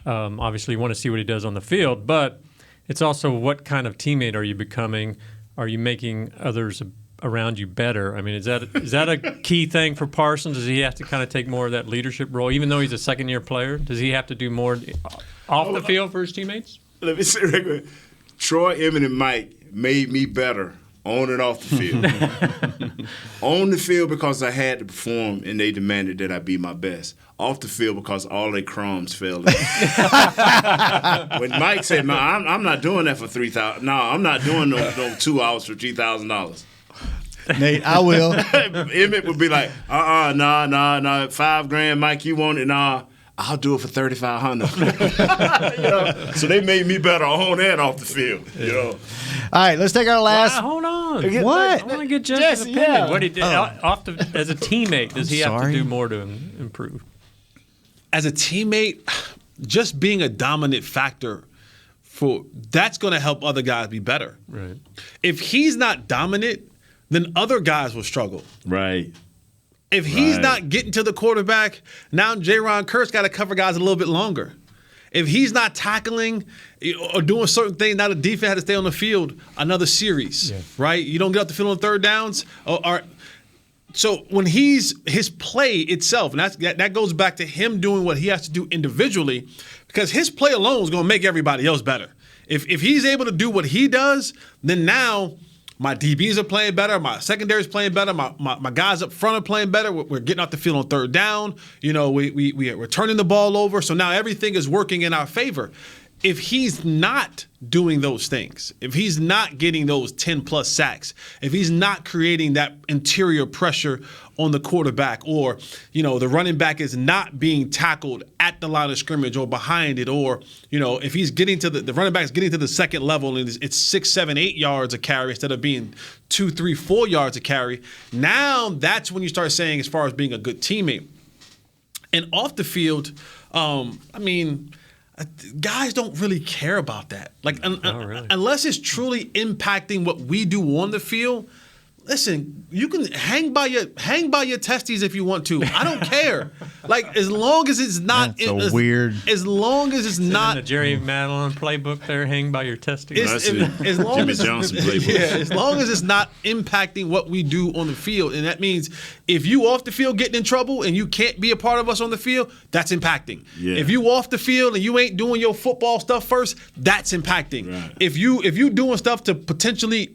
Obviously, you want to see what he does on the field, but it's also what kind of teammate are you becoming? Are you making others around you better? I mean, is that a key thing for Parsons? Does he have to kind of take more of that leadership role, even though he's a second-year player? Does he have to do more off the field for his teammates? Let me say real quick. Troy, Emmett, and Mike made me better on and off the field. On the field because I had to perform and they demanded that I be my best. Off the field because all their crumbs fell in. When Mike said, man, I'm not doing that for $3,000. No, I'm not doing no 2 hours for $3,000. Nate, I will. Emmett would be like, nah, $5,000, Mike, you want it? Nah. I'll do it for $3,500. You know? So they made me better on and off the field. You know. All right, let's take our last. Hold on. What? I want to get Jesse's opinion. Yeah. What he did as a teammate, does he have to do more to improve? As a teammate, just being a dominant factor that's going to help other guys be better. Right. If he's not dominant, then other guys will struggle. Right. If he's not getting to the quarterback, now J-Ron Kurtz got to cover guys a little bit longer. If he's not tackling or doing certain things, now the defense had to stay on the field another series, right? You don't get off the field on third downs. So when his play itself, and that goes back to him doing what he has to do individually, because his play alone is going to make everybody else better. If he's able to do what he does, then now my DBs are playing better. My secondary is playing better. My guys up front are playing better. We're getting off the field on third down. You know, we're turning the ball over. So now everything is working in our favor. If he's not doing those things, if he's not getting those 10-plus sacks, if he's not creating that interior pressure on the quarterback, or, you know, the running back is not being tackled at the line of scrimmage or behind it, or, you know, if he's getting to the running back is getting to the second level and it's 6, 7, 8 yards a carry instead of being 2, 3, 4 yards a carry, now that's when you start saying as far as being a good teammate. And off the field, guys don't really care about that. Like, really. Unless it's truly impacting what we do on the field. Listen, you can hang by your testes if you want to. I don't care. Like, as long as it's not weird. As long as it's not in the Jerry Madeline playbook there, hang by your testes. As long Jimmy as Johnson playbook. Yeah, as long as it's not impacting what we do on the field, and that means if you off the field getting in trouble and you can't be a part of us on the field, that's impacting. Yeah. If you off the field and you ain't doing your football stuff first, that's impacting. Right. If you doing stuff to potentially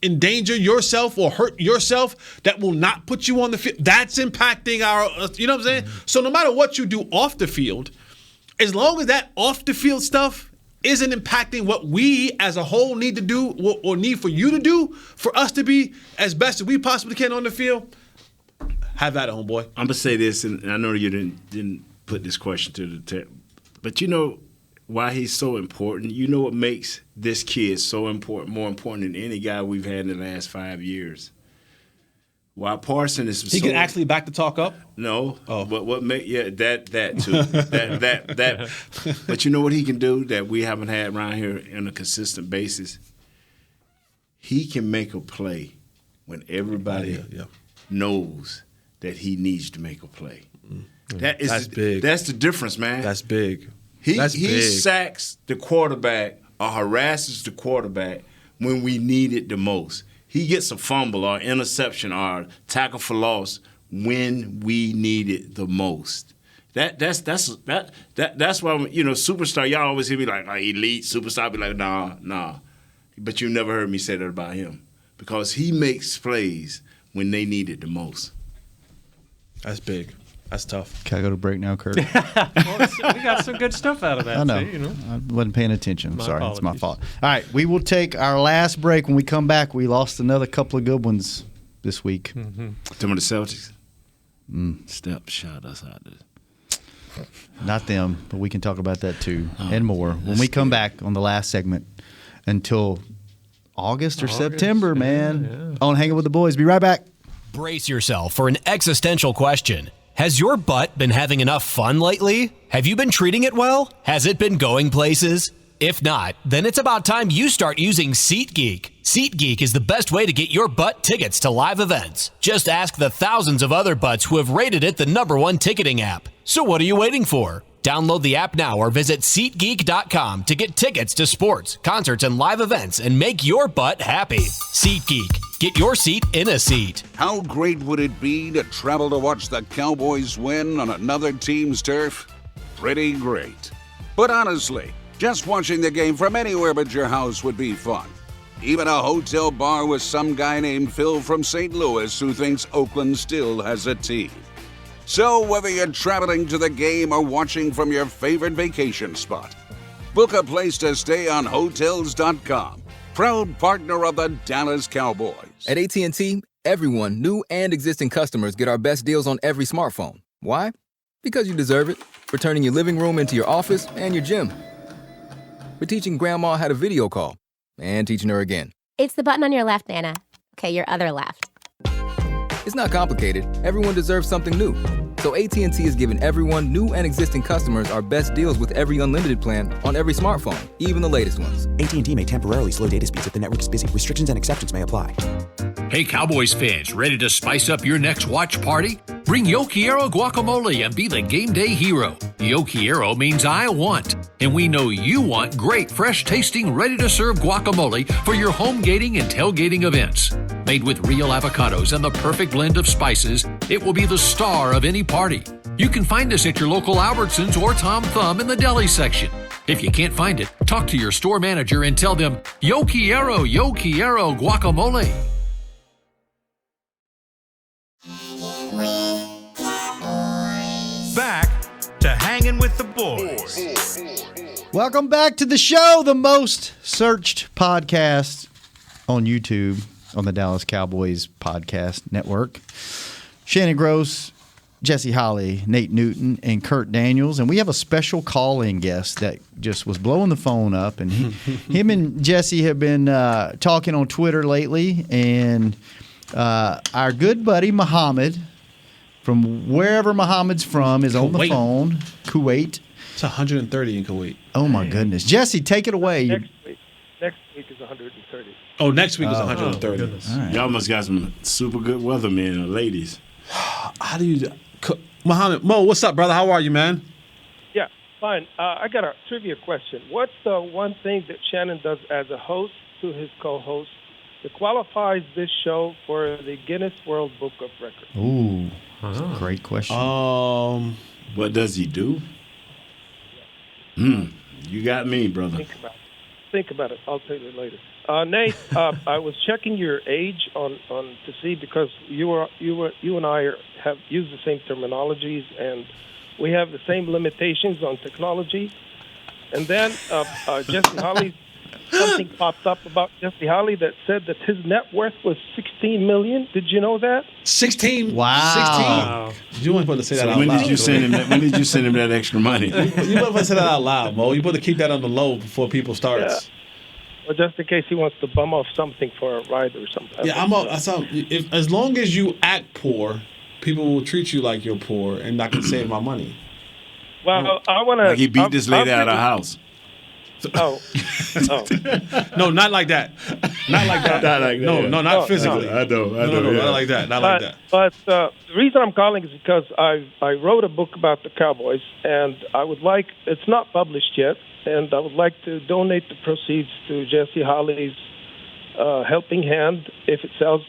endanger yourself or hurt yourself that will not put you on the field, that's impacting our, you know what I'm saying? Mm-hmm. So no matter what you do off the field, as long as that off the field stuff isn't impacting what we as a whole need to do or need for you to do for us to be as best as we possibly can on the field, have at it, homeboy. I'm going to say this, and I know you didn't put this question to the test. But you know why he's so important? You know what makes this kid so important, more important than any guy we've had in the last 5 years? Why Parsons is He can actually back the talk up? No. Oh. But what make that too. that But you know what he can do that we haven't had around here on a consistent basis? He can make a play when everybody knows that he needs to make a play. That's big. That's the difference, man. That's big. He sacks the quarterback or harasses the quarterback when we need it the most. He gets a fumble or interception or tackle for loss when we need it the most. That's why, superstar. Y'all always hear me like elite superstar. I be like nah. But you never heard me say that about him because he makes plays when they need it the most. That's big. That's tough. Can I go to break now, Kurt? We got some good stuff out of that. I know. Too, I wasn't paying attention. I'm sorry. Apologies. It's my fault. All right. We will take our last break. When we come back, we lost another couple of good ones this week. Some of the Celtics. Step shot us out there. Not them, but we can talk about that too and more when we come back on the last segment until August or September, man. On Hanging with the Boys. Be right back. Brace yourself for an existential question. Has your butt been having enough fun lately? Have you been treating it well? Has it been going places? If not, then it's about time you start using SeatGeek. SeatGeek is the best way to get your butt tickets to live events. Just ask the thousands of other butts who have rated it the #1 ticketing app. So what are you waiting for? Download the app now or visit SeatGeek.com to get tickets to sports, concerts, and live events and make your butt happy. SeatGeek. Get your seat in a seat. How great would it be to travel to watch the Cowboys win on another team's turf? Pretty great. But honestly, just watching the game from anywhere but your house would be fun. Even a hotel bar with some guy named Phil from St. Louis who thinks Oakland still has a team. So whether you're traveling to the game or watching from your favorite vacation spot, book a place to stay on Hotels.com. Proud partner of the Dallas Cowboys. At AT&T, everyone, new and existing customers, get our best deals on every smartphone. Why? Because you deserve it. For turning your living room into your office and your gym. For teaching grandma how to video call. And teaching her again. It's the button on your left, Nana. Okay, your other left. It's not complicated. Everyone deserves something new. So AT&T is giving everyone, new and existing customers, our best deals with every unlimited plan on every smartphone, even the latest ones. AT&T may temporarily slow data speeds if the network is busy. Restrictions and exceptions may apply. Hey, Cowboys fans, ready to spice up your next watch party? Bring Yo Quiero guacamole and be the game day hero. Yo Quiero means I want, and we know you want great, fresh-tasting, ready-to-serve guacamole for your home gating and tailgating events. Made with real avocados and the perfect blend of spices, it will be the star of any party. You can find us at your local Albertsons or Tom Thumb in the deli section. If you can't find it, talk to your store manager and tell them, Yo Quiero guacamole. Back to Hanging with the Boys. Welcome back to the show, the most searched podcast on YouTube on the Dallas Cowboys Podcast Network. Shannon Gross, Jesse Holly, Nate Newton, and Kurt Daniels. And we have a special call-in guest that just was blowing the phone up. And him and Jesse have been talking on Twitter lately. And our good buddy Muhammad, from wherever Muhammad's from, is on the phone. Kuwait. It's 130 in Kuwait. Oh, my goodness. Jesse, take it away. Next week is 130. Oh, next week is 130. Right. Y'all must got some super good weathermen or ladies. How do you... Muhammad, Mo, what's up, brother? How are you, man? Yeah, fine. I got a trivia question. What's the one thing that Shannon does as a host to his co-host that qualifies this show for the Guinness World Book of Records? Ooh, that's a great question. What does he do? You got me, brother. Think about it. I'll tell you later. Nate, I was checking your age on to see because you and I have used the same terminologies and we have the same limitations on technology. And then Jesse Holly something popped up about Jesse Holley that said that his net worth was $16 million. Did you know that? 16. Wow. 16. You weren't supposed to say that out when loud. did you send him? When did you send him that extra money? You weren't supposed to say that out loud, Mo. You're supposed to keep that on the low before people start. Yeah. Well, just in case he wants to bum off something for a ride or something. Yeah, as long as you act poor, people will treat you like you're poor, and I can save my money. Well, I want to. Like he beat this lady out of her house. Oh. No, not like that. Not like that. Not like that. No, not physically. I know. No, Yeah. not like that. Not like that. But the reason I'm calling is because I wrote a book about the Cowboys, and I would like, it's not published yet, and I would like to donate the proceeds to Jesse Holley's Helping Hand if it sells.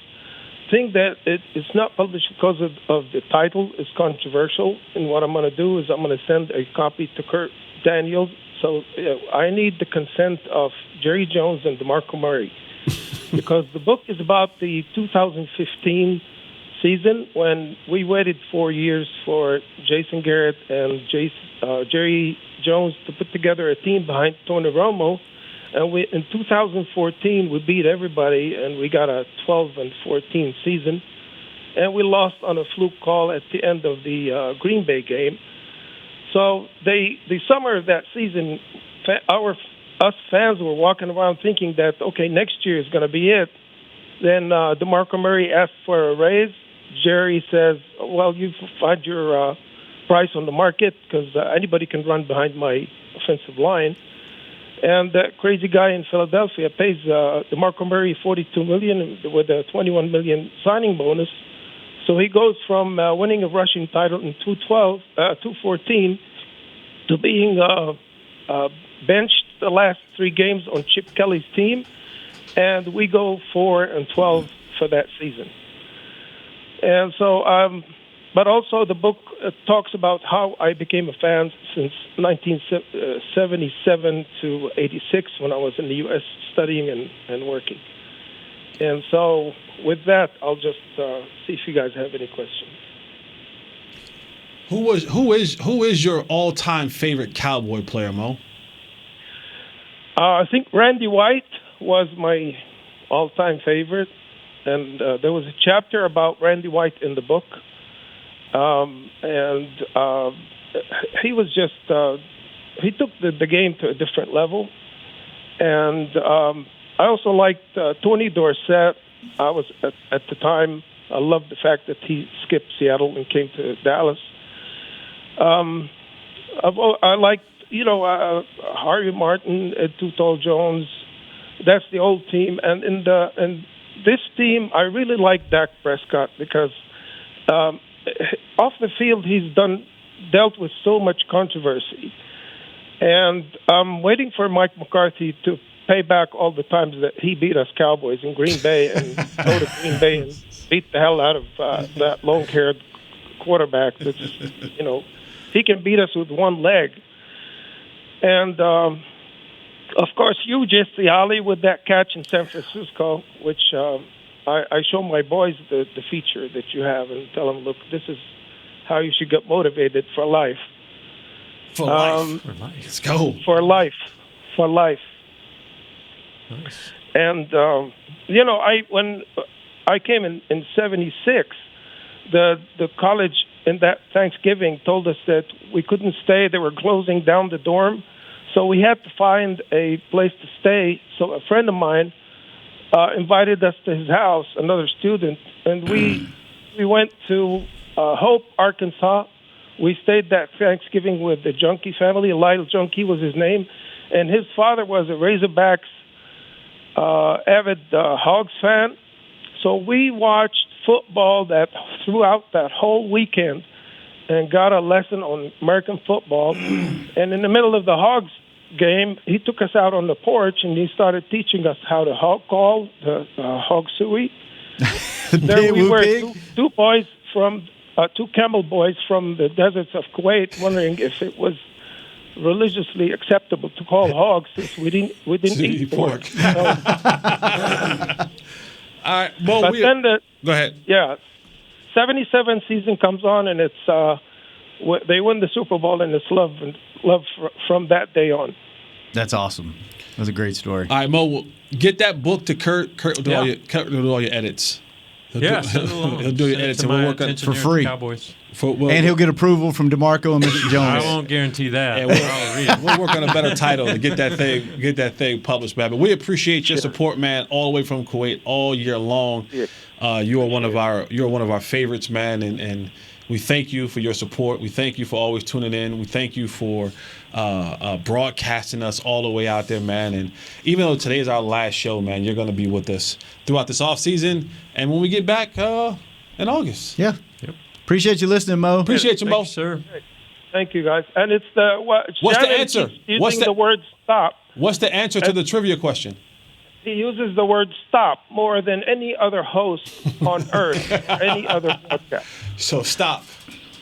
Thing that it's not published because of the title is controversial, and what I'm going to do is I'm going to send a copy to Kurt Daniels. So I need the consent of Jerry Jones and DeMarco Murray because the book is about the 2015 season when we waited 4 years for Jason Garrett and Jerry Jones to put together a team behind Tony Romo. And in 2014, we beat everybody, and we got a 12-14 season. And we lost on a fluke call at the end of the Green Bay game. So the summer of that season, us fans were walking around thinking that, okay, next year is going to be it. Then DeMarco Murray asked for a raise. Jerry says, well, you find your price on the market because anybody can run behind my offensive line. And that crazy guy in Philadelphia pays DeMarco Murray $42 million with a $21 million signing bonus. So he goes from winning a rushing title in 2014 to being benched the last 3 games on Chip Kelly's team, and we go 4-12 for that season. And so, but also the book talks about how I became a fan since 1977 to 86 when I was in the U.S. studying and working. And so, with that, I'll just see if you guys have any questions. Who is your all-time favorite Cowboy player, Mo? I think Randy White was my all-time favorite, and there was a chapter about Randy White in the book, and he was just he took the game to a different level, and I also liked Tony Dorsett. I was at the time. I loved the fact that he skipped Seattle and came to Dallas. I liked, Harvey Martin, Ed Tuttle Jones. That's the old team, and in this team, I really like Dak Prescott because off the field he's dealt with so much controversy, and I'm waiting for Mike McCarthy to pay back all the times that he beat us Cowboys in Green Bay and go to Green Bay and beat the hell out of that long-haired quarterback. That's, he can beat us with one leg. And, of course, you, Jesse Holley, with that catch in San Francisco, which I show my boys the feature that you have and tell them, look, this is how you should get motivated for life. For life. Let's go. For life. Nice. And when I came in '76, the college in that Thanksgiving told us that we couldn't stay. They were closing down the dorm, so we had to find a place to stay. So a friend of mine invited us to his house, another student, and we went to Hope, Arkansas. We stayed that Thanksgiving with the Junkie family. Lyle Junkie was his name, and his father was a Razorbacks avid Hogs fan. So we watched football throughout that whole weekend and got a lesson on American football. And in the middle of the Hogs game, he took us out on the porch and he started teaching us how to hog call, the hog suey. There we were, two boys from two camel boys from the deserts of Kuwait, wondering if it was religiously acceptable to call hogs since we didn't eat pork. All right, Mo, go ahead. Yeah, 77 season comes on, and it's they win the Super Bowl, and it's love from that day on. That's awesome. was a great story. All right, Mo, get that book to Kurt. Kurt will do, Kurt will do all your edits. He'll do your edits, and we'll work on it for free. Cowboys. And he'll get approval from DeMarco and Mr. Jones. I won't guarantee that. We'll work on a better title to get that thing published, man. But we appreciate your support, man, all the way from Kuwait all year long. You are one of our favorites, man, and we thank you for your support. We thank you for always tuning in. We thank you for broadcasting us all the way out there, man. And even though today is our last show, man, you're going to be with us throughout this off season, and when we get back in August. Yeah. Yep. Appreciate you listening, Mo. Appreciate you, Mo. Sir. Thank you, guys. And it's what's the answer? Using the word stop. What's the answer to the trivia question? He uses the word stop more than any other host on earth, any other podcast. So stop.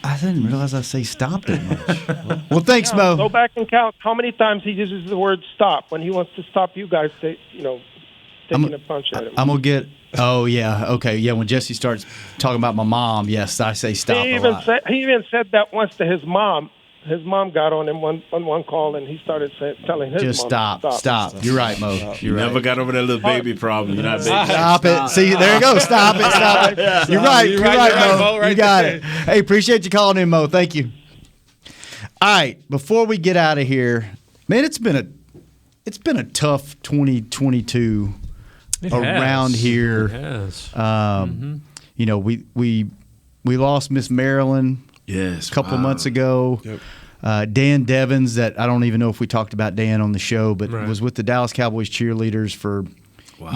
I didn't realize I say stop that much. Well, thanks, Mo. Go back and count how many times he uses the word stop when he wants to stop you guys, taking a punch at him. I'm going to get... Oh, yeah. Okay. Yeah, when Jesse starts talking about my mom, yes, I say stop he a lot. He even said that once to his mom. His mom got on him on one call, and he started telling his Just mom to stop. You're right, Mo. You're right. Never got over that little baby problem. You're not baby. Stop it. See, there you go. Stop it. You're right. You're right, Mo. You got it. Hey, appreciate you calling in, Mo. Thank you. All right, before we get out of here, man, it's been a tough 2022 around here. It has. You know, we lost Miss Marilyn. Yes, a couple of months ago. Yep. Dan Devins, that I don't even know if we talked about Dan on the show, but was with the Dallas Cowboys cheerleaders for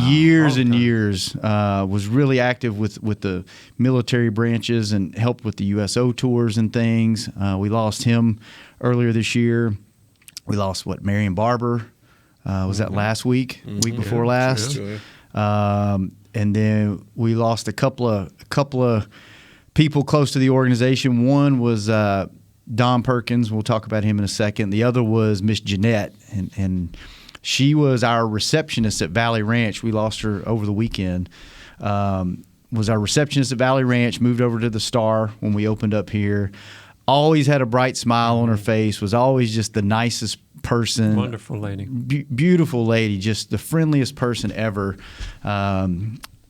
years and years. Was really active with the military branches and helped with the USO tours and things. We lost him earlier this year. We lost Marion Barber. Was that last week? Week before last. And then we lost a couple of people close to the organization. One was Don Perkins. We'll talk about him in a second. The other was Miss Jeanette, and she was our receptionist at Valley Ranch. We lost her over the weekend. Was our receptionist at Valley Ranch, moved over to the Star when we opened up here. Always had a bright smile on her face, was always just the nicest person. Wonderful lady. Beautiful lady, just the friendliest person ever.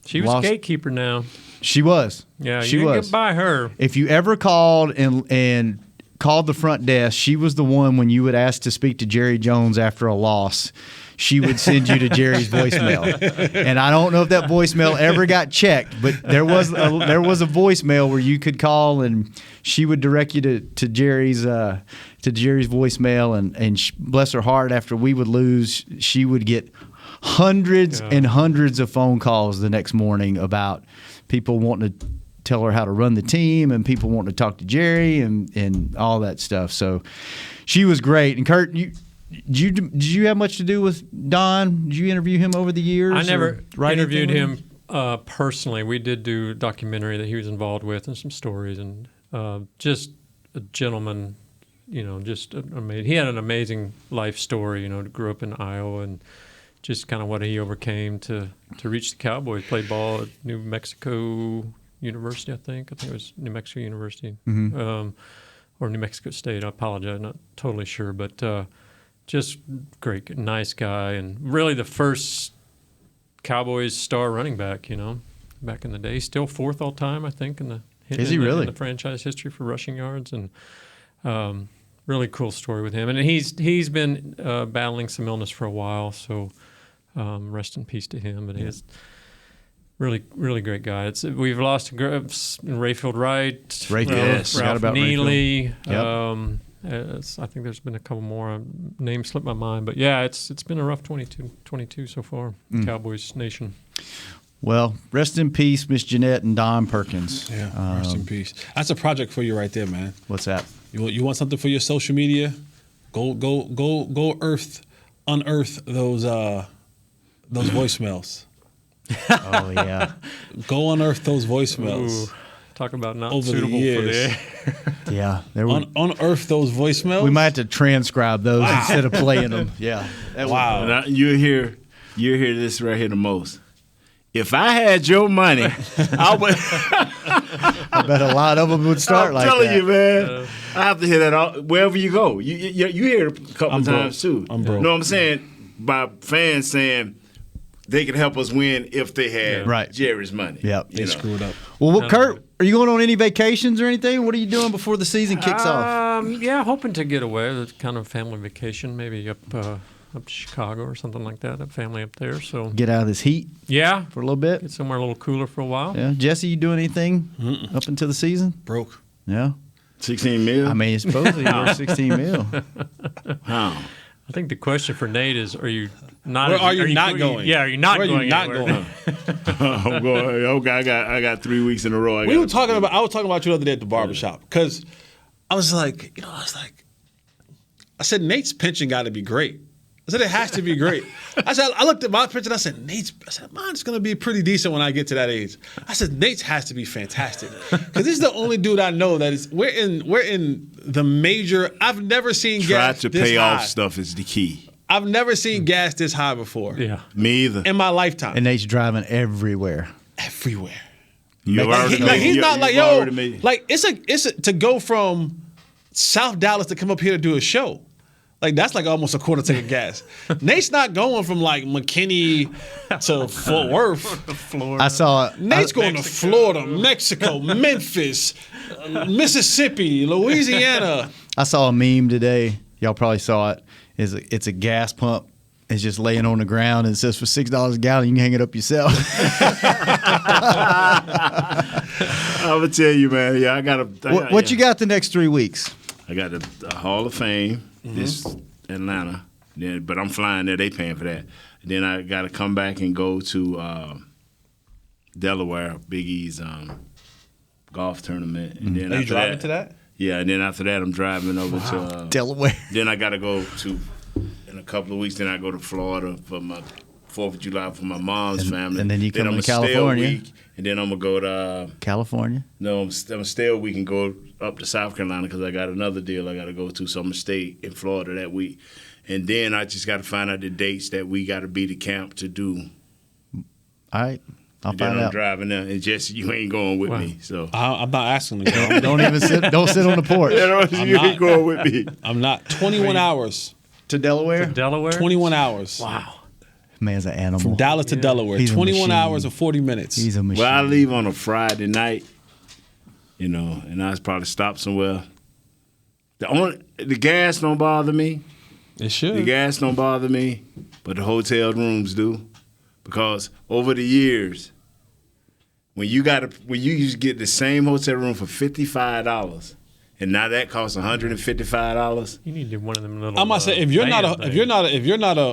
She was a gatekeeper now. She was. Yeah, she you was. didn't get by her. If you ever called and called the front desk, she was the one when you would ask to speak to Jerry Jones after a loss. She would send you to Jerry's voicemail. And I don't know if that voicemail ever got checked, but there was a voicemail where you could call and she would direct you to Jerry's voicemail. And bless her heart, after we would lose, she would get hundreds and hundreds of phone calls the next morning about people wanting to tell her how to run the team and people wanting to talk to Jerry and all that stuff. So she was great. And Kurt, did you have much to do with Don? Did you interview him over the years? I never interviewed him personally. We did do a documentary that he was involved with and some stories, and just a gentleman, just amazing. He had an amazing life story, grew up in Iowa and just kind of what he overcame to reach the Cowboys. Played ball at New Mexico University, I think. it was New Mexico University, or New Mexico State. I apologize, not totally sure, but just great, nice guy, and really the first Cowboys star running back. Back in the day, still fourth all time, I think, in the franchise history for rushing yards, and really cool story with him. And he's been battling some illness for a while, so. Rest in peace to him. But he's really, really great guy. We've lost Rayfield Wright, Ralph Neely. Yep. I think there's been a couple more names slip my mind, but yeah, it's been a rough 22 so far. Cowboys Nation. Well, rest in peace, Miss Jeanette and Don Perkins. Yeah, rest in peace. That's a project for you right there, man. What's that? You want something for your social media? Go unearth those voicemails. Oh, yeah. Go unearth those voicemails. Ooh, talk about not over suitable the years. for the air. Yeah. Unearth those voicemails. We might have to transcribe those instead of playing them. Yeah. Wow. You hear this right here the most. If I had your money, I would. I bet a lot of them would start like that. I'm telling you, man. I have to hear that wherever you go. You hear it a couple of times too. I'm broke. You know what I'm saying? by fans saying they could help us win if they had Jerry's money. Yep. They screwed up. Well, Kurt, are you going on any vacations or anything? What are you doing before the season kicks off? Yeah, hoping to get away. It's kind of family vacation, maybe up to Chicago or something like that. A family up there. So get out of this heat. Yeah, for a little bit. Get somewhere a little cooler for a while. Yeah, Jesse, you doing anything up until the season? Broke. Yeah, 16 mil. I mean, supposedly you're 16 mil. How? I think the question for Nate is: are you not? Where are you not going? Yeah, are you not Where going? Are you not anywhere? I'm going. Okay, I got 3 weeks in a row. I was talking about you the other day at the barbershop because I was like, I said Nate's pension got to be great. I said it has to be great. I looked at my pension. I said mine's going to be pretty decent when I get to that age. I said Nate's has to be fantastic because this is the only dude I know that is. We're in the major. I've never seen gas to this pay high. off stuff is the key. I've never seen gas this high before. Yeah, me either. In my lifetime. And Nate's driving everywhere. Everywhere. He's not like like it's to go from South Dallas to come up here to do a show. Like that's like almost a quarter tank of gas. Nate's not going from like McKinney to Fort Worth. Florida. I saw Nate's going to Florida, Mexico, Memphis, Mississippi, Louisiana. I saw a meme today. Y'all probably saw it. It's a gas pump. It's just laying on the ground and it says for $6 a gallon you can hang it up yourself. I would tell you, man. Yeah, I got What you got the next 3 weeks? I got the Hall of Fame. This Atlanta, but I'm flying there. They paying for that. And then I got to come back and go to Delaware, Big E's golf tournament. And then Are you driving to that? Yeah, and then after that, I'm driving over to Delaware. Then I got to go to in a couple of weeks. Then I go to Florida for my 4th of July for my mom's family. And then you come to Stay a California. week, and then I'm gonna go to California. No, I'm gonna stay a week and go up to South Carolina because I got another deal I got to go to. So I'm gonna stay in Florida that week, and then I just got to find out the dates that we got to be to camp to do. All right, I'll and find then I'm out. driving there, and Jesse, you ain't going with me. So I'm not asking to go. Don't sit on the porch. You ain't going with me. I'm not. 21 hours to Delaware. 21 hours. Wow. Man's an animal. From Dallas to Delaware. He's a 21 machine. hours and 40 minutes. He's a machine. Well, I leave on a Friday night, and I probably stop somewhere. The gas don't bother me. It should. The gas don't bother me, but the hotel rooms do, because over the years, when you used to get the same hotel room for $55, and now that costs $155. You need to do one of them little. I'm gonna say if you're not a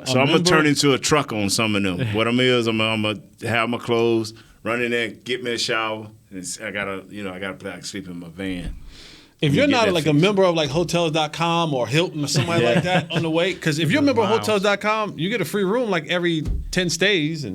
So I'm gonna turn into a truck on some of them. What I'm gonna have my clothes, run in there, get me a shower. And I gotta sleep in my van. If you're not like a member of like Hotels.com or Hilton or somebody like that on the way, because if you're a member of Hotels.com, you get a free room like every 10 stays,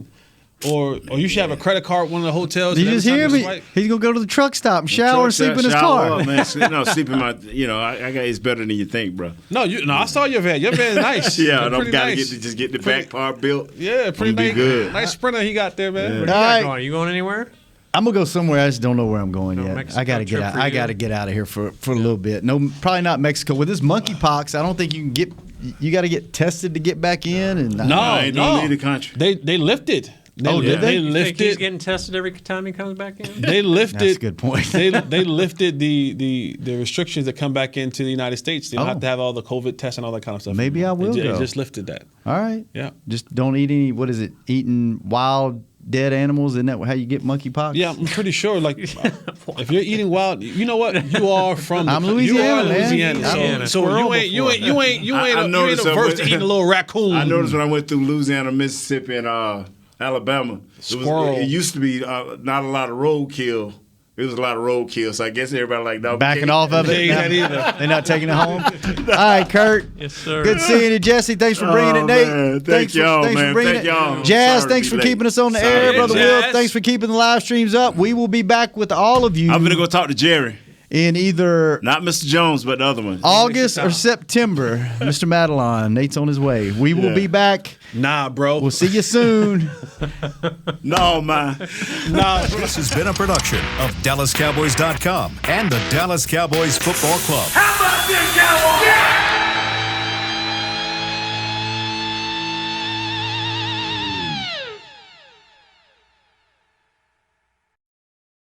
or you should have a credit card at one of the hotels. Did you just hear me? He's gonna go to the truck stop and shower and sleep in his car. Up, man. Sleep in my. I got it's better than you think, bro. No, I saw your van. Your van's nice. Yeah, and I'm gotta nice. get the back part built. Yeah, pretty nice. Good. Nice Sprinter he got there, man. Where you got going? Are you going anywhere? I'm gonna go somewhere. I just don't know where I'm going yet. Mexico I gotta get trip out. for I you? gotta get out of here for a little bit. No, probably not Mexico. With this monkeypox, I don't think you can get. You got to get tested to get back in. And I don't leave the country. They lifted. Did they? You think he's getting tested every time he comes back in? They lifted. That's a good point. they lifted the restrictions that come back into the United States. They don't have to have all the COVID tests and all that kind of stuff. Maybe I will They go. just lifted that. All right. Yeah. Just don't eat any. What is it? Eating wild dead animals? Isn't that how you get monkeypox? Yeah, I'm pretty sure. Like, if you're eating wild, you know what? You are from. I'm Louisiana, You are Louisiana. man. So you ain't averse to eating a little raccoon. I noticed when I went through Louisiana, Mississippi, and Alabama, it used to be not a lot of roadkill. There was a lot of roadkill, so I guess everybody like no, backing off of it. They're not taking it home. All right, Kurt. Yes, sir. Good seeing you, Jesse. Thanks for bringing it, Nate. Man. Thanks y'all, for man. bringing Thank it. y'all. Jazz, Sorry thanks to for be keeping late. us on the Sorry. air, Brother Will. Jazz. Thanks for keeping the live streams up. We will be back with all of you. I'm gonna go talk to Jerry. In either not Mr. Jones, but the other one. August or September. Mr. Madeline, Nate's on his way. We will be back. Nah, bro. We'll see you soon. No, man. Nah. This has been a production of DallasCowboys.com and the Dallas Cowboys Football Club. How about this, Cowboys?